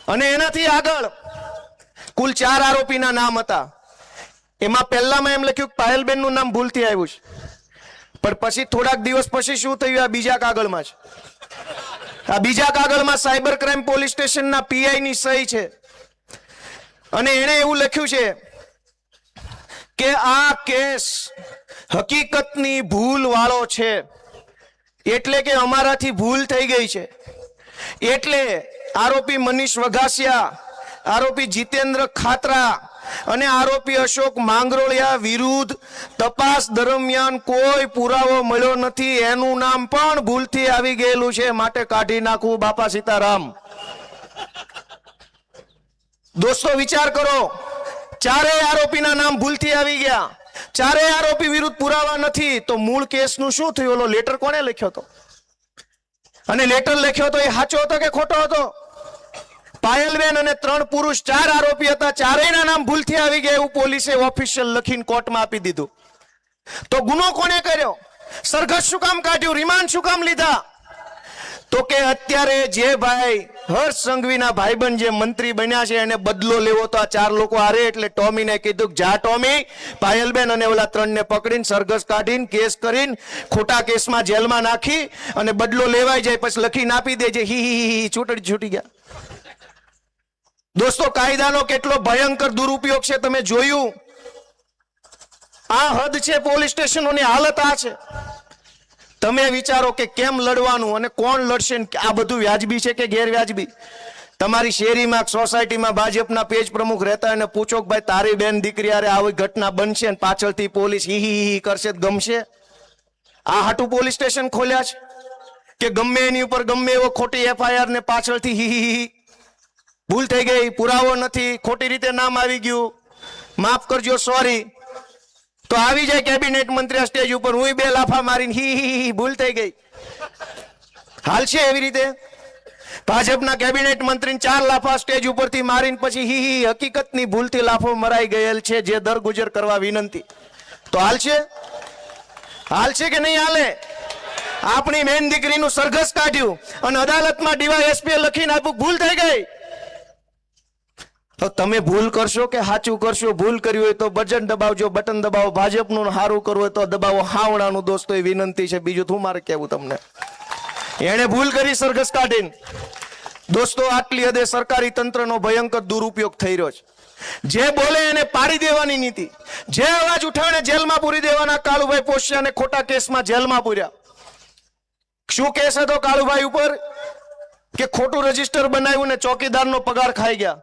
અને એનાથી આગળ કુલ 4 આરોપીના નામ હતા. એમાં પહેલામાં એમ લખ્યું કે પાયલબેન નું નામ ભૂલથી આવ્યું છે, પણ પછી થોડાક દિવસ પછી શું થયું? આ બીજા કાગળમાં છે. આ બીજા કાગળમાં સાયબર ક્રાઇમ પોલીસ સ્ટેશનના PI ની સહી છે અને એણે એવું લખ્યું છે કે આ કેસ હકીકતની ભૂલ વાળો છે, એટલે કે અમારાથી ભૂલ થઈ ગઈ છે, એટલે આરોપી મનીષ વઘાસિયા, આરોપી જીતેન્દ્ર ખાતરા અને આરોપી અશોક માંગરોળિયા વિરુદ્ધ તપાસ દરમિયાન કોઈ પુરાવો મળ્યો નથી, એનું નામ પણ ભૂલથી આવી ગયેલું છે, માટે કાઢી નાખવું. બાપા સીતારામ. દોસ્તો વિચાર કરો, 4 આરોપીના નામ ભૂલથી આવી ગયા, 4 આરોપી વિરુદ્ધ પુરાવા નથી, તો મૂળ કેસનું શું થયું? ઓલો લેટર કોણે લખ્યો હતો? અને લેટર લખ્યો તો એ સાચો હતો કે ખોટો હતો? પાયલબેન અને 3 પુરુષ 4 આરોપી હતા, 4ના નામ ભૂલથી આવી ગયા એવું પોલીસે ઓફિશિયલ લખીને કોર્ટમાં આપી દીધું. તો ગુનો કોને કર્યો? સરઘસ શું કામ કાઢ્યું? રિમાન્ડ શું કામ લીધા? તો કે અત્યારે જે ભાઈ હર્ષ સંઘવીના ભાઈબંધ જે મંત્રી બન્યા છે એને બદલો લેવો તો આ 4 લોકો હારે, એટલે ટોમીને કીધું કે જા ટોમી, પાયલબેન અને ઓલા 3 ને પકડીને સરઘસ કાઢીને કેસ કરીને ખોટા કેસમાં જેલમાં નાખી અને બદલો લેવાઈ જાય પછી લખીને આપી દેજે, હી છૂટી ગયા. દોસ્તો, કાયદાનો કેટલો ભયંકર દુરુપયોગ છે તમે જોયું. આ હદ છે, પોલીસ સ્ટેશનોની હાલત આ છે. તમે વિચારો કે કેમ લડવાનું અને કોણ લડશે, આ બધું વ્યાજબી છે કે ગેરવ્યાજબી? તમારી શેરીમાં સોસાયટીમાં ભાજપના પેજ પ્રમુખ રહેતા એને પૂછો કે ભાઈ તારી બેન દીકરી હારે આવી ઘટના બનશે ને પાછળથી પોલીસ હી કરશે ગમશે? આ હાટું પોલીસ સ્ટેશન ખોલ્યા છે કે ગમે એની ઉપર ગમે એવો ખોટી FIR ને પાછળથી હી ભૂલ થઈ ગઈ, પુરાવો નથી, ખોટી રીતે નામ આવી ગયું, માફ કરજો, સોરી, તો આવી જાય કેબિનેટ મંત્રી સ્ટેજ ઉપર, હું 2 લાફા મારીને હી ભૂલ થઈ ગઈ. હાલ છે એવી રીતે? ભાજપના કેબિનેટ મંત્રીને 4 લાફા સ્ટેજ ઉપરથી મારીને પછી હી હકીકતની ભૂલથી લાફો મરાઈ ગયેલ છે, જે દરગુજર કરવા વિનંતી. તો હાલ છે? હાલ છે કે નહીં હાલે? આપણી બેન દીકરીનું સરઘસ કાઢ્યું અને અદાલતમાં DYSP લખીને આપ્યું ભૂલ થઈ ગઈ. તો તમે ભૂલ કરશો કે સાચું કરશો? ભૂલ કરી હોય તો બટન દબાવજો, બટન દબાવો. ભાજપનું સારું કરવું હોય તો દબાવો હાવણાનું. દોસ્તો, એ વિનંતી છે, બીજું શું મારે કહેવું તમને. એને ભૂલ કરી સરઘસ કાઢીને. દોસ્તો, આટલી હદે સરકારી તંત્રનો ભયંકર દુરુપયોગ થઈ રહ્યો છે. જે બોલે એને પાડી દેવાની નીતિ, જે અવાજ ઉઠાવીને જેલમાં પૂરી દેવાના. કાળુભાઈ પોશિયાને ખોટા કેસમાં જેલમાં પૂર્યા. શું કેસ હતો કાળુભાઈ ઉપર? કે ખોટું રજીસ્ટર બનાવ્યું ને ચોકીદારનો પગાર ખાઈ ગયા.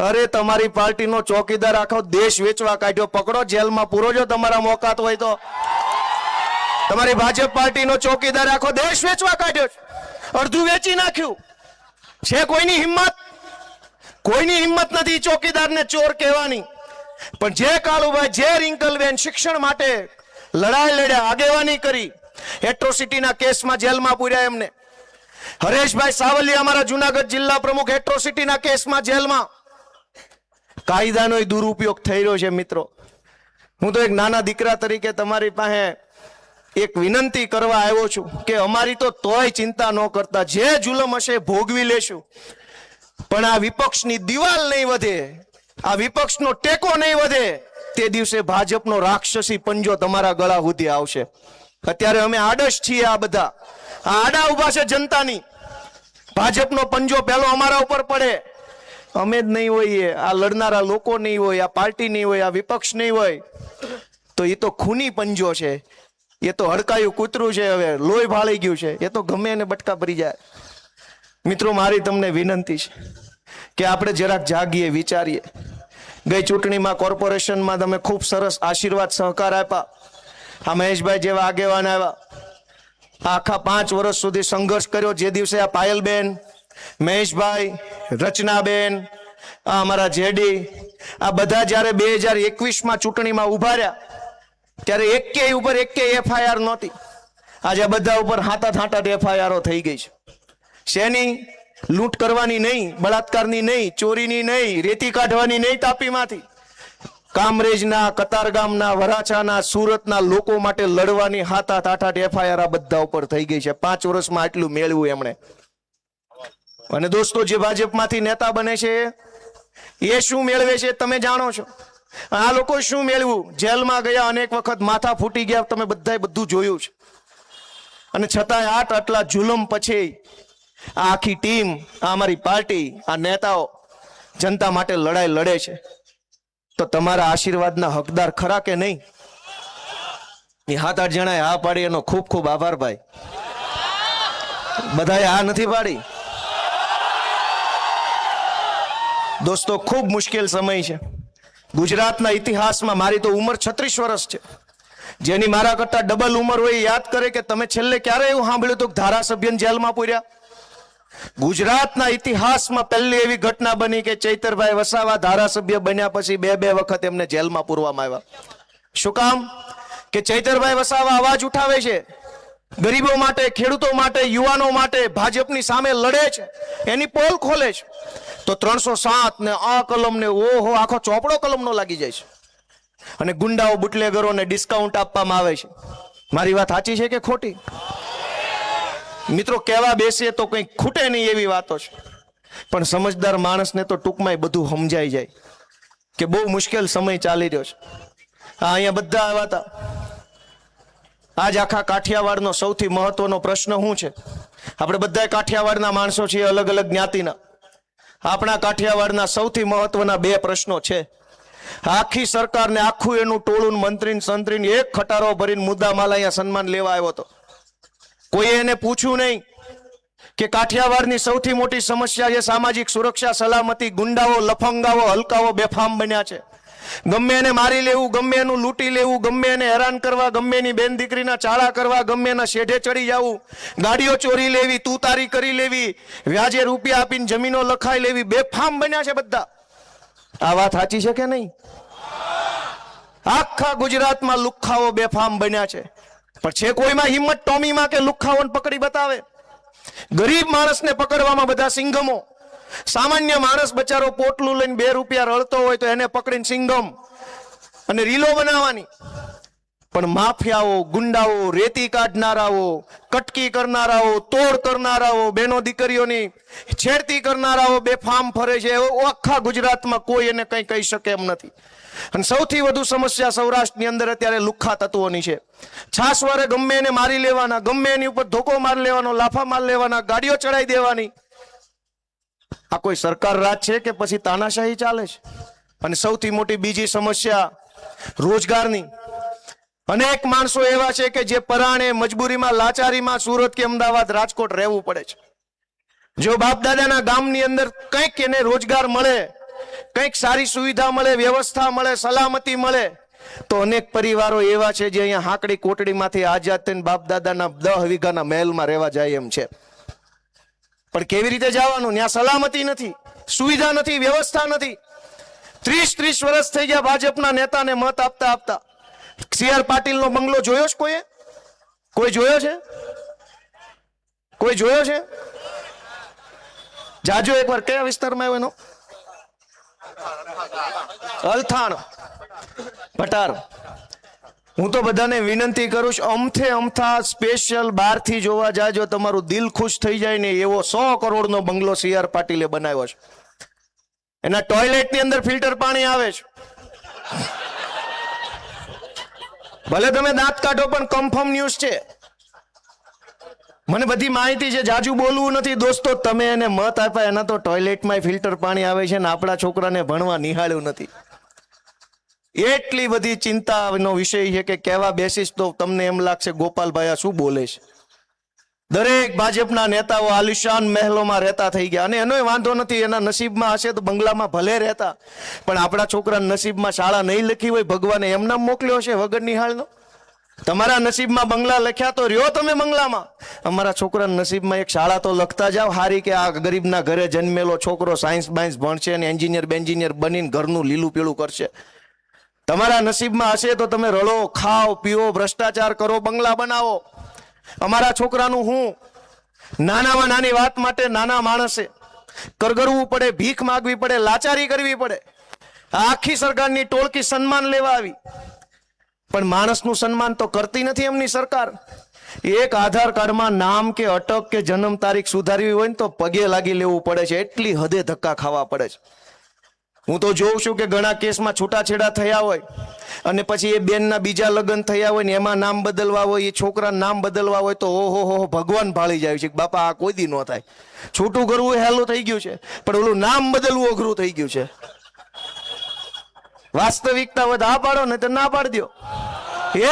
અરે, તમારી પાર્ટીનો ચોકીદાર આખો દેશ વેચવા કાઢ્યો, પકડો, જેલમાં પૂરો જો તમારા મોકાત હોય તો. તમારી ભાજપ પાર્ટીનો ચોકીદાર આખો દેશ વેચવા કાઢ્યો, અડધું વેચી નાખ્યું. છે કોઈની હિંમત? કોઈની હિંમત નથી ચોકીદારને ચોર કહેવાની. પણ જે કાળુભાઈ, જે રિંકલબેન શિક્ષણ માટે લડાઈ લડ્યા, આગેવાની કરી, એટ્રોસિટીના કેસમાં જેલમાં પૂર્યા એમને. હરેશભાઈ સાવલિયા, અમારા જુનાગઢ જિલ્લા પ્રમુખ, એટ્રોસિટીના કેસમાં જેલમાં. કાયદાનો દુરુપયોગ થઈ રહ્યો છે મિત્રો. હું તો એક નાના દીકરા તરીકે તમારી પાસે એક વિનંતી કરવા આવ્યો છું કે અમારી તો તોય ચિંતા ન કરતા, જે જુલમ હશે ભોગવી લેશું, પણ આ વિપક્ષની દિવાલ નહીં વધે, આ વિપક્ષનો ટેકો નહીં વધે, તે દિવસે ભાજપનો રાક્ષસી પંજો તમારા ગળા સુધી આવશે. અત્યારે અમે આડશ છીએ, આ બધા આ આડા ઉભા છે જનતાની. ભાજપનો પંજો પહેલો અમારા ઉપર પડે, અમે જ નહીં હોઈએ, આ લડનારા લોકો નહીં હોય, આ પાર્ટી નહીં હોય, આ વિપક્ષ નહીં હોય, તો એ તો ખૂની પંજો છે. એ તો હડકાયું કૂતરું છે, હવે લોહી ભાળી ગયું છે, એ તો ગમે એને બટકા ભરી જાય. મિત્રો, મારી તમને વિનંતી છે કે આપણે જરાક જાગીએ, વિચારીએ. ગઈ ચૂંટણીમાં કોર્પોરેશનમાં તમે ખૂબ સરસ આશીર્વાદ સહકાર આપ્યા. આ મહેશભાઈ જેવા આગેવાન આવ્યા, આખા 5 વર્ષ સુધી સંઘર્ષ કર્યો. જે દિવસે આ પાયલબેન, મહેશભાઈ, રચનાબેન, આ અમારા જેડી, આ બધા જ્યારે 2021માં ચૂંટણીમાં ઉભા રહ્યા ત્યારે એકેય ઉપર એકેય FIR નહોતી. આજે બધા ઉપર હાથા FIR થઈ ગઈ છે. શેની? લૂંટ કરવાની નહીં, બળાત્કારની નહીં, ચોરીની નહીં, રેતી કાઢવાની નહીં તાપીમાંથી. કામરેજના, કતારગામના, વરાછાના, સુરતના લોકો માટે લડવાની હાથા FIR આ બધા ઉપર થઈ ગઈ છે. 5 વર્ષમાં આટલું મેળવ્યું એમણે. અને દોસ્તો, જે ભાજપમાંથી નેતા બને છે એ શું મેળવે છે તમે જાણો છો. આ લોકો શું મેળવ્યું? જેલમાં ગયા, અનેક વખત માથા ફૂટી ગયા, તમે બધાએ બધું જોયું છે. અને છતાંય આટલા જુલમ પછી આ આખી ટીમ, આ અમારી પાર્ટી, આ નેતાઓ જનતા માટે લડાઈ લડે છે. તો તમારા આશીર્વાદના હકદાર ખરા કે નહીં? એ 7-8 જણાએ હા પાડી, એનો ખૂબ ખૂબ આભાર ભાઈ. બધાએ હા નથી પાડી. દોસ્તો, ખૂબ મુશ્કેલ સમય છે ગુજરાતના ઇતિહાસમાં. મારી તો ઉંમર 36 વર્ષ છે. જેની મારા કરતા ડબલ ઉંમર હોય યાદ કરે કે તમે છેલ્લે ક્યારે એવું સાંભળ્યું હતું કે ધારાસભ્યને જેલમાં પૂર્યા? ગુજરાતના ઇતિહાસમાં પહેલી એવી ઘટના બની કે ચૈતરભાઈ વસાવા ધારાસભ્ય બન્યા પછી 2 વખત એમને જેલમાં પૂરવામાં આવ્યા. શું કામ? કે ચૈતરભાઈ વસાવા અવાજ ઉઠાવે છે, ગરીબો માટે, ખેડૂતો માટે, યુવાનો માટે, ભાજપની સામે લડે છે, એની પોલ ખોલે છે. તો 307 ને આ કલમ ને ઓહો આખો ચોપડો કલમનો લાગી જાય છે. અને ગુંડાઓ, બુટલેગરોને ડિસ્કાઉન્ટ આપવામાં આવે છે. મારી વાત સાચી છે કે ખોટી? મિત્રો કહેવા બેસીએ તો કંઈ ખૂટે નહીં એવી વાતો છે, પણ સમજદાર માણસને તો ટૂંકમાં બધું સમજાઈ જાય કે બહુ મુશ્કેલ સમય ચાલી રહ્યો છે. અહીંયા બધા આવ્યા હતા. આજ આખા કાઠિયાવાડનો સૌથી મહત્વનો પ્રશ્ન શું છે? આપણે બધા કાઠિયાવાડના માણસો છીએ, અલગ અલગ જ્ઞાતિના. આપણા કાઠિયાવાડના સૌથી મહત્વના બે પ્રશ્નો છે. આખી સરકારને આખું એનું ટોળું મંત્રી સંત્રીને એક ખટારો ભરીને મુદ્દામાલ અહીંયા સન્માન લેવા આવ્યો હતો. કોઈએ એને પૂછ્યું નહીં કે કાઠિયાવાડની સૌથી મોટી સમસ્યા છે સામાજિક સુરક્ષા, સલામતી. ગુંડાઓ, લફંગાઓ, હલકાઓ બેફામ બન્યા છે. ગમે એને મારી લેવું, ગમે એનું લૂંટી લેવું, ગમે એને હેરાન કરવા, ગમે એની બેન દીકરીના ચાળા કરવા, ગમે એના શેઢે ચડી જવું, ગાડીઓ ચોરી લેવી, તુતારી કરી લેવી, વ્યાજે રૂપિયા આપીને જમીનો લખાઈ લેવી, બેફામ બન્યા છે બધા. આ વાત સાચી છે કે નહીં? આખા ગુજરાતમાં લુખ્ખાઓ બેફામ બન્યા છે. પણ છે કોઈમાં હિંમત ટોમીમાં કે લુખ્ખાઓને પકડી બતાવે? ગરીબ માણસને પકડવામાં બધા સિંઘમો. સામાન્ય માણસ બચારો પોટલું લઈને 2 રૂપિયા રળતો હોય તો એને પકડીને સિંઘમ અને રીલો બનાવવાની. પણ માફિયાઓ, ગુંડાઓ, રેતી કાઢનારાઓ, કટકી કરનારાઓ, તોડ કરનારાઓ, બહેનો દીકરીઓની છેડતી કરનારાઓ બેફામ ફરે છે. આખા ગુજરાતમાં કોઈ એને કંઈ કહી શકે એમ નથી. અને સૌથી વધુ સમસ્યા સૌરાષ્ટ્રની અંદર અત્યારે લુખ્ખા તત્વોની છે. છાસવારે ગમે એને મારી લેવાના, ગમે એની ઉપર ધોકો મારી લેવાનો, લાફા મારી લેવાના, ગાડીઓ ચડાઈ દેવાની. આ કોઈ સરકાર રાજ છે કે પછી તાનાશાહી ચાલે છે? અને સૌથી મોટી બીજી સમસ્યા રોજગારની. અનેક માણસો એવા છે કે જે પરાણે, મજબૂરીમાં, લાચારીમાં સુરત કે અમદાવાદ, રાજકોટ રહેવું પડે છે. જો બાપ દાદાના ગામની અંદર કંઈક એને રોજગાર મળે, કંઈક સારી સુવિધા મળે, વ્યવસ્થા મળે, સલામતી મળે, તો અનેક પરિવારો એવા છે જે અહીંયા હાકડી કોટડીમાંથી આઝાદ થઈને બાપ દાદાના 10 વીઘાના મહેલમાં રહેવા જાય એમ છે. પણ કેવી રીતે જવાનું? ત્યાં સલામતી નથી, સુવિધા નથી, વ્યવસ્થા નથી. 30 વર્ષ થઈ ગયા ભાજપના નેતાને મત આપતા આપતા. CR પાટીલનો બંગલો જોયો છે કોઈએ? કોઈ જોયો છે? કોઈ જોયો છે? જાજો એકવાર. કયા વિસ્તારમાં આવ્યો એનો? અલથાણ, ભટાર. હું તો બધાને વિનંતી કરું છું, અમથા સ્પેશિયલ બહારથી જોવા જાજો, તમારું દિલ ખુશ થઈ જાય ને એવો 100 કરોડનો બંગલો CR પાટીલે બનાવ્યો છે. એના ટોયલેટની અંદર ફિલ્ટર પાણી આવે છે. ભલે તમે દાંત કાઢો પણ કન્ફર્મ ન્યૂઝ છે. મને બધી માહિતી છે, જાજુ બોલવું નથી દોસ્તો. તમે એને મત આપ્યા, એના તો ટોયલેટમાં ફિલ્ટર પાણી આવે છે ને આપણા છોકરાને ભણવા નિહાળ્યું નથી. એટલી બધી ચિંતાનો વિષય છે કે કહેવા બેસીશ તો તમને એમ લાગશે ગોપાલભાઈ આ શું બોલે છે. દરેક ભાજપના નેતાઓ આલિશાન મહેલોમાં રહેતા થઈ ગયા. અને એનો વાંધો નથી, એના નસીબમાં હશે તો બંગલામાં ભલે રહેતા, પણ આપણા છોકરાના નસીબમાં શાળા નહીં લખી હોય, ભગવાને એમનામ મોકલ્યો છે વગર નિહાળનો. તમારા નસીબમાં બંગલા લખ્યા તો રહ્યો તમે બંગલામાં. અમારા છોકરાના નસીબમાં એક શાળા તો લખતા જાવ હારી, કે આ ગરીબના ઘરે જન્મેલો છોકરો સાયન્સ બાયન્સ ભણશે અને એન્જિનિયર બનીને ઘરનું લીલું પીળું કરશે. તમારા નસીબમાં હશે તો તમે રળો, ખાઓ, પીઓ, ભ્રષ્ટાચાર કરો, બંગલા બનાવો. અમારા છોકરાનું હું નાનામાં નાની વાત માટે નાના માણસે કરગરવું પડે, ભીખ માગવી પડે, લાચારી કરવી પડે. આખી સરકારની ટોળકી સન્માન લેવા આવી, પણ માણસનું સન્માન તો કરતી નથી એમની સરકાર. એક આધાર કાર્ડમાં નામ કે અટક કે જન્મ તારીખ સુધારવી હોય ને તો પગે લાગી લેવું પડે છે. એટલી હદે ધક્કા ખાવા પડે છે. હું તો જોઉં છું કે ઘણા કેસમાં છૂટાછેડા થયા હોય અને પછી એ બેનના બીજા લગ્ન થયા હોય ને એમાં નામ બદલવા હોય, એ છોકરાના નામ બદલવા હોય તો ઓહો ભગવાન ભાળી જાય છે કે બાપા આ કોઈ દી ન થાય. છૂટું કરવું હેલું થઈ ગયું છે, પણ ઓલું નામ બદલવું અઘરું થઈ ગયું છે. વાસ્તવિકતા હોય તો હા પાડો ને તો ના પાડી દો.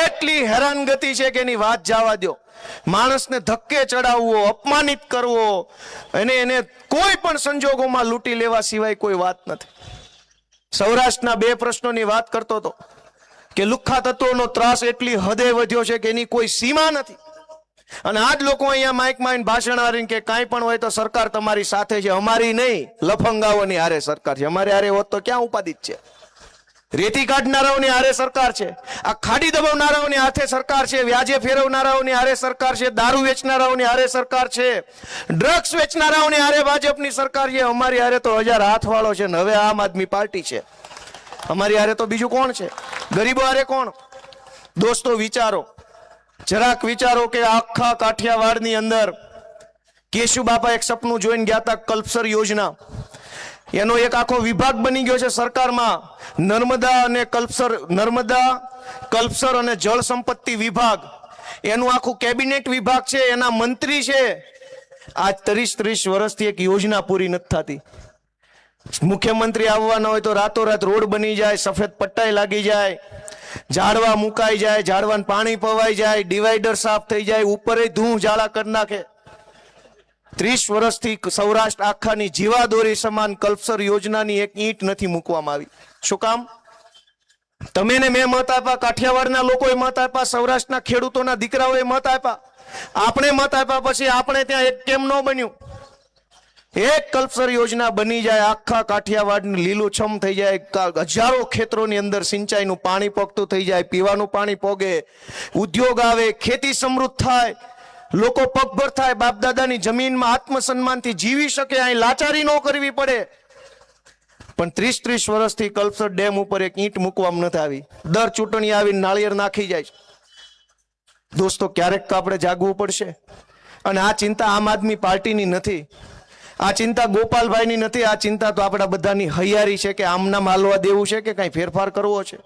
એટલી હેરાનગતિ છે કે એની વાત જવા દો. માણસને ધક્કે ચડાવવો, અપમાનિત કરવો, એને કોઈ પણ સંજોગોમાં લૂંટી લેવા સિવાય કોઈ વાત નથી. સૌરાષ્ટ્રના 2 પ્રશ્નોની વાત કરતો હતો કે લુખ્ખા તત્વોનો ત્રાસ એટલી હદે વધ્યો છે કે એની કોઈ સીમા નથી. અને આજ લોકો અહીંયા માઇકમાં ભાષણ આવીને કે કાંઈ પણ હોય તો સરકાર તમારી સાથે છે. અમારી નહીં, લફંગાઓની હારે સરકાર છે. અમારે હારે હોત તો ક્યાં ઉપાધિ છે? રેતી કાઢનારાઓની હારે સરકાર છે, આ ખાડી દબાવનારાઓની હાથે સરકાર છે, વ્યાજે ફેરવનારાઓની હારે સરકાર છે, દારૂ વેચનારાઓની હારે સરકાર છે, ડ્રગ્સ વેચનારાઓની હારે ભાજપની સરકાર છે. અમારી હારે તો 1000 હાથવાળો છે ને હવે આમ આદમી પાર્ટી છે. અમારી હારે તો બીજું કોણ છે? ગરીબો હારે કોણ? દોસ્તો વિચારો, જરાક વિચારો કે આખા કાઠિયાવાડની અંદર કેશુ બાપા એક સપનું જોઈને ગયા હતા, કલ્પસર યોજના, એનો એક આખો વિભાગ બની ગયો છે સરકારમાં, નર્મદા કલ્પસર અને જળ સંપત્તિ વિભાગ, એનું આખું કેબિનેટ વિભાગ છે, એના મંત્રી છે. આજ 30 વર્ષથી એક યોજના પૂરી નથી થતી. મુખ્યમંત્રી આવવાના હોય તો રાતોરાત રોડ બની જાય, સફેદ પટ્ટાઈ લાગી જાય, ઝાડવા મુકાઈ જાય, ઝાડવાને પાણી પવાઈ જાય, ડિવાઈડર સાફ થઈ જાય, ઉપરે ધૂળ ઝાડા કરી નાખે. 30 વર્ષથી સૌરાષ્ટ્ર આખાની જીવાદોરી સમાન કલ્પસર યોજનાની એક ઈંટ નથી મૂકવામાં આવી. શું કામ? તમે ને મેં મત આપ્યા, કાઠિયાવાડના લોકોએ મત આપ્યા, સૌરાષ્ટ્રના ખેડૂતોના દીકરાઓએ મત આપ્યા, આપણે મત આપ્યા પછી આપણે ત્યાં એક કેમ ન બન્યું? એક કલ્પસર યોજના બની જાય, આખા કાઠિયાવાડ લીલુંછમ થઈ જાય, હજારો ખેતરોની અંદર સિંચાઈનું પાણી પોગતું થઈ જાય, પીવાનું પાણી પોગે, ઉદ્યોગ આવે, ખેતી સમૃદ્ધ થાય, લોકો પગભર થાય, બાપ દાદાની જમીનમાં આત્મસન્માનથી જીવી શકે, અહીં લાચારી ન કરવી પડે. પણ 30 વર્ષથી કલ્પસર ડેમ ઉપર એક ઈંટ મૂકવામાં નથી આવી. દર ચૂંટણી આવીને નાળિયેર નાખી જાય છે. દોસ્તો, ક્યારેક તો આપણે જાગવું પડશે. અને આ ચિંતા આમ આદમી પાર્ટીની નથી, આ ચિંતા ગોપાલભાઈની નથી, આ ચિંતા તો આપણા બધાની હૈયારી છે કે આમના માલવા દેવું છે કે કઈ ફેરફાર કરવો છે.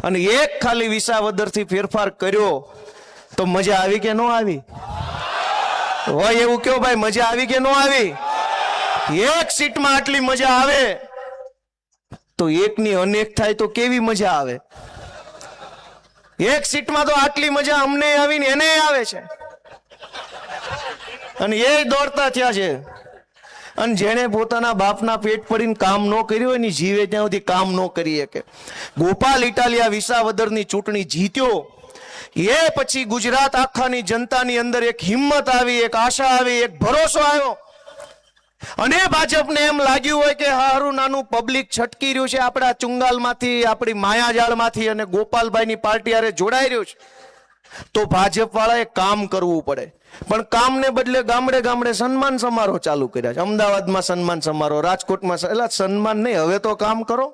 અને એક ખાલી વિસાવદરથી ફેરફાર કર્યો તો મજા આવી કે ન આવી? હોય એવું કયો ભાઈ, મજા આવી કે ન આવી? એક સીટમાં આટલી મજા આવે તો એકની અનેક થાય તો કેવી મજા આવે? એક સીટમાં તો આટલી મજા અમને આવી ને એને આવે છે, અને એ દોડતા થયા છે. અને જેને પોતાના બાપના પેટ પડીને કામ ન કર્યું હોય ને, જીવે ત્યાં સુધી કામ ન કરી શકે. ગોપાલ ઇટાલિયા વિસાવદરની ચૂંટણી જીત્યો, એ પછી ગુજરાત આખાની જનતાની અંદર એક હિંમત આવી, એક આશા આવી, એક ભરોસો આવ્યો. અને ભાજપને એમ લાગ્યું હોય કે હારું નાનું પબ્લિક છટકી રહ્યું છે આપણા ચુંગાલમાંથી, આપણી માયાજાળમાંથી, અને ગોપાલભાઈની પાર્ટી હારે જોડાઈ રહ્યું છે, તો ભાજપ વાળાએ કામ કરવું પડે. પણ કામને બદલે ગામડે ગામડે સન્માન સમારોહ ચાલુ કર્યા છે. અમદાવાદમાં સન્માન સમારોહ, રાજકોટમાં, એટલે સન્માન નહીં, હવે તો કામ કરો.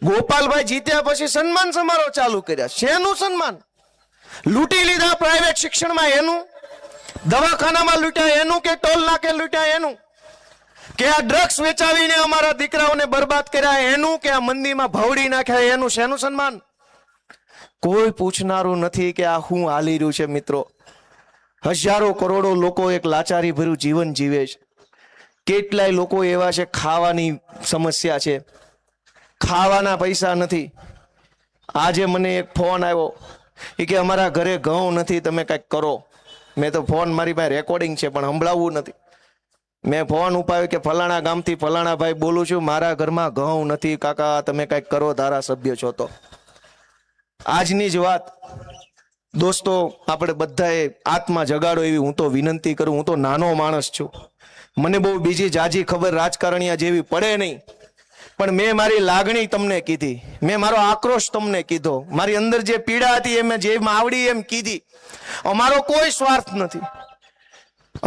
ગોપાલભાઈ જીત્યા પછી સન્માન સમારોહ ચાલુ કર્યા. શેનું સન્માન? લૂંટી લીધા પ્રાઇવેટ શિક્ષણમાં એનું, દવાખાનામાં લૂંટ્યા એનું, કે ટોલ નાકે લૂંટ્યા એનું, કે આ ડ્રગ્સ વેચાવીને અમારા દીકરાઓને બરબાદ કર્યા એનું, કે આ મંદીમાં ભવડી નાખ્યા એનું? શેનું સન્માન? કોઈ પૂછનારું નથી કે આ શું હાલી રહ્યું છે. મિત્રો, હજારો કરોડો લોકો એક લાચારી ભર્યું જીવન જીવે છે. કેટલાય લોકો એવા છે ખાવાની સમસ્યા છે, ખાવાના પૈસા નથી. આજે મને એક ફોન આવ્યો, એ કે અમારા ઘરે ઘઉં નથી, તમે કંઈક કરો. મેં તો ફોન, મારી પાસે રેકોર્ડિંગ છે પણ સંભળાવવું નથી. મેં ફોન ઉપાડ્યો કે ફલાણા ગામથી ફલાણા ભાઈ બોલું છું, મારા ઘરમાં ઘઉં નથી કાકા, તમે કંઈક કરો, ધારાસભ્ય છો તો. આજની જ વાત દોસ્તો, આપણે બધાએ આત્મા જગાડો એવી હું તો વિનંતી કરું. હું તો નાનો માણસ છું, મને બહુ બીજી જાજી ખબર રાજકારણીયા જેવી પડે નહીં, પણ મેં મારી લાગણી તમને કીધી, મેં મારો આક્રોશ તમને કીધો, મારી અંદર જે પીડા હતી એ મેં જેમ આવડી એમ કીધી. અમારો કોઈ સ્વાર્થ નથી,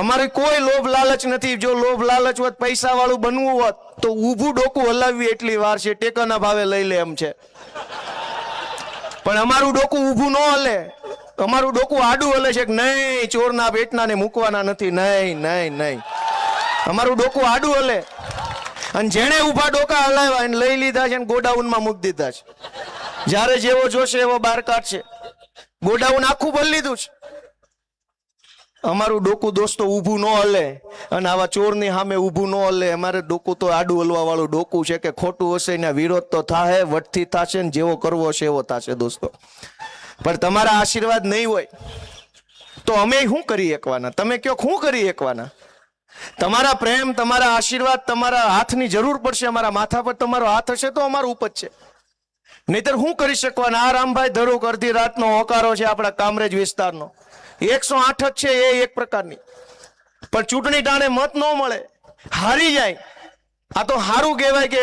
અમારી કોઈ લોભ લાલચ નથી. જો લોભ લાલચ હોત, પૈસા વાળું બનવું હોત તો ઊભું ડોકું હલાવવી એટલી વાર છે, ટેકાના ભાવે લઈ લે એમ છે. પણ અમારું ડોકું ઊભું ન હલે, અમારું ડોકું આડું હલે છે કે નહીં, ચોરના પેટના ને મૂકવાના નથી, નહીં નહીં નહીં, અમારું ડોકું આડું હલે. અને જેને ઊભા ડોકા હલાવ્યા એને લઈ લીધા છે ને ગોડાઉનમાં મૂકી દીધા છે. જ્યારે જેવો જોશે એવો બહાર કાઢશે. ગોડાઉન આખું ભરી લીધું છે. અમારું ડોકું દોસ્તો ઊભું ન હલે, અને આવા ચોરની સામે ઊભું ન હલે. અમારે ડોકું તો આડું હલવા વાળું ડોકું છે કે ખોટું હશે ને વિરોધ તો થાય, વટથી થશે ને જેવો કરવો હશે એવો થશે દોસ્તો. પણ તમારા આશીર્વાદ નહીં હોય તો અમે શું કરી શકવાના? તમે કયો શું કરી શકવાના? તમારા પ્રેમ, તમારા આશીર્વાદ, તમારા હાથની જરૂર પડશે. અમારા માથા પર તમારો હાથ હશે તો અમારું ઉપજ છે, નહીતર શું કરી શકવાના? આ રામભાઈ ધરુક અડધી રાતનો હોકારો છે આપણા કામરેજ વિસ્તારનો, 108 જ છે એ એક પ્રકારની. પણ ચૂંટણી ટાણે મત ન મળે, હારી જાય. આ તો સારું કહેવાય કે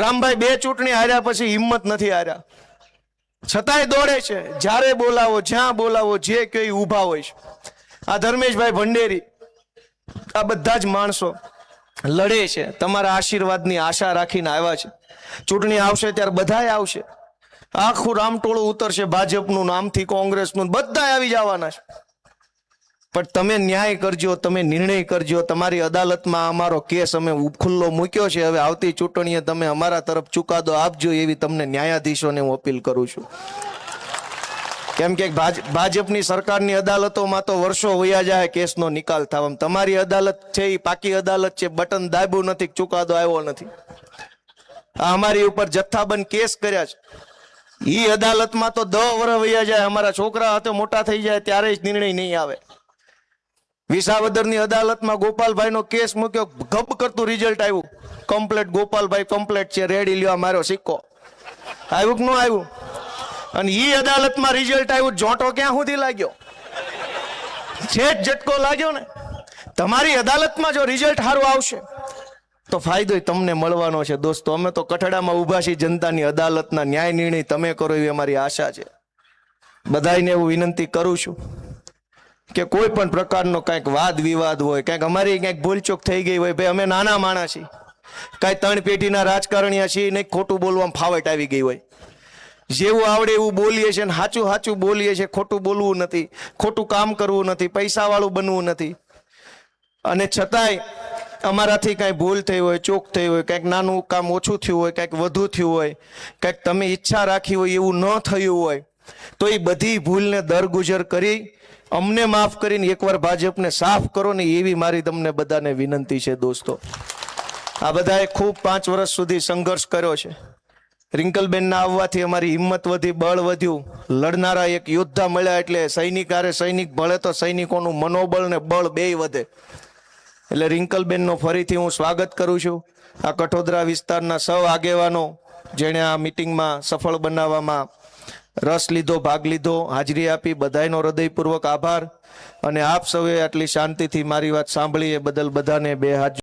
રામભાઈ 2 ચૂંટણી હાર્યા પછી હિંમત નથી હાર્યા, છતાંય દોડે છે. જ્યારે બોલાવો, જ્યાં બોલાવો, જે કઈ ઊભા હોય છે. આ ધર્મેશભાઈ ભંડેરી, આ બધા જ માણસો લડે છે, તમારા આશીર્વાદની આશા રાખીને આવ્યા છે. ચૂંટણી આવશે ત્યારે બધાય આવશે, આખું રામટોળું ઉતરશે, ભાજપનું, નામથી કોંગ્રેસનું, બધા આવી જવાના છે. પણ તમે ન્યાય કરજો, તમે નિર્ણય કરજો. તમારી અદાલતમાં અમારો કેસ અમે ખુલ્લો મૂક્યો છે. હવે આવતી ચૂંટણીએ તમે અમારા તરફ ચુકાદો આપજો એવી તમને ન્યાયાધીશોને હું અપીલ કરું છું. કેમ કે ભાજપની સરકારની અદાલતોમાં તો વર્ષો વયા જાય કેસનો નિકાલ થવામાં. તમારી અદાલત છે એ પાકી અદાલત છે, બટન દાબ્યું નથી, ચુકાદો આવ્યો નથી. આ અમારી ઉપર જથ્થાબંધ કેસ કર્યા છે. ઈ અદાલતમાં તો 10 વર્ષ વયા જાય, અમારા છોકરા હાથે મોટા થઈ જાય ત્યારે જ નિર્ણય નહીં આવે. વિસાવદરની અદાલતમાં ગોપાલભાઈનો કેસ મૂક્યો, ગબ કરતું રિઝલ્ટ આવ્યું. કમ્પ્લેટ ગોપાલભાઈ કમ્પ્લેટ છે, રેડી લ્યો મારો સિક્કો. આવ્યું કે ન આવ્યું? અને ઈ અદાલતમાં રિઝલ્ટ આવ્યું, જોંટો ક્યાં સુધી લાગ્યો? છે જ ઝટકો લાગ્યો ને. તમારી અદાલતમાં જો રિઝલ્ટ સારું આવશે તો ફાયદો તમને મળવાનો છે. દોસ્તો, અમે તો કઠડામાં ઉભા છીએ જનતાની અદાલતના ન્યાય નિર્ણય તમે કરો એવી અમારી આશા છે. બધાને એવું વિનંતી કરું છું કે કોઈ પણ પ્રકારનો કંઈક વાદ વિવાદ હોય, કંઈક અમારી કંઈક ભૂલચૂક થઈ ગઈ હોય, ભાઈ અમે નાના માણસ છીએ, કાંઈ 3 પેઢીના રાજકારણીયા છીએ નહીં, ખોટું બોલવામાં ફાવટ આવી ગઈ હોય. જેવું આવડે એવું બોલીએ છીએ, સાચું સાચું બોલીએ છીએ. ખોટું બોલવું નથી, ખોટું કામ કરવું નથી, પૈસાવાળું બનવું નથી. અને છતાંય અમારાથી કાંઈ ભૂલ થઈ હોય, ચૂક થઈ હોય, કંઈક નાનું કામ ઓછું થયું હોય, કંઈક વધુ થયું હોય, કંઈક તમે ઈચ્છા રાખી હોય એવું ન થયું હોય, તો એ બધી ભૂલને દરગુજર કરી અમને માફ કરીને એકવાર ભાજપને સાફ કરો ને એવી મારી તમને બધાને વિનંતી છે. દોસ્તો, આ બધાએ ખૂબ 5 વર્ષ સુધી સંઘર્ષ કર્યો છે. રિંકલબેનના આવવાથી અમારી હિંમત વધી, બળ વધ્યું. લડનારા એક યોદ્ધા મળ્યા એટલે સૈનિક આરે સૈનિક ભળે તો સૈનિકોનું મનોબળ ને બળ બેય વધે. એટલે રિંકલબેનનો ફરીથી હું સ્વાગત કરું છું. આ કઠોદરા વિસ્તારના સૌ આગેવાનો જેણે આ મિટિંગમાં સફળ બનાવવામાં રસ લીધો, ભાગ લીધો, હાજરી આપી, બધાયનો હૃદયપૂર્વક આભાર. અને આપ સૌએ આટલી શાંતિથી મારી વાત સાંભળી એ બદલ બધાને 2 હાથ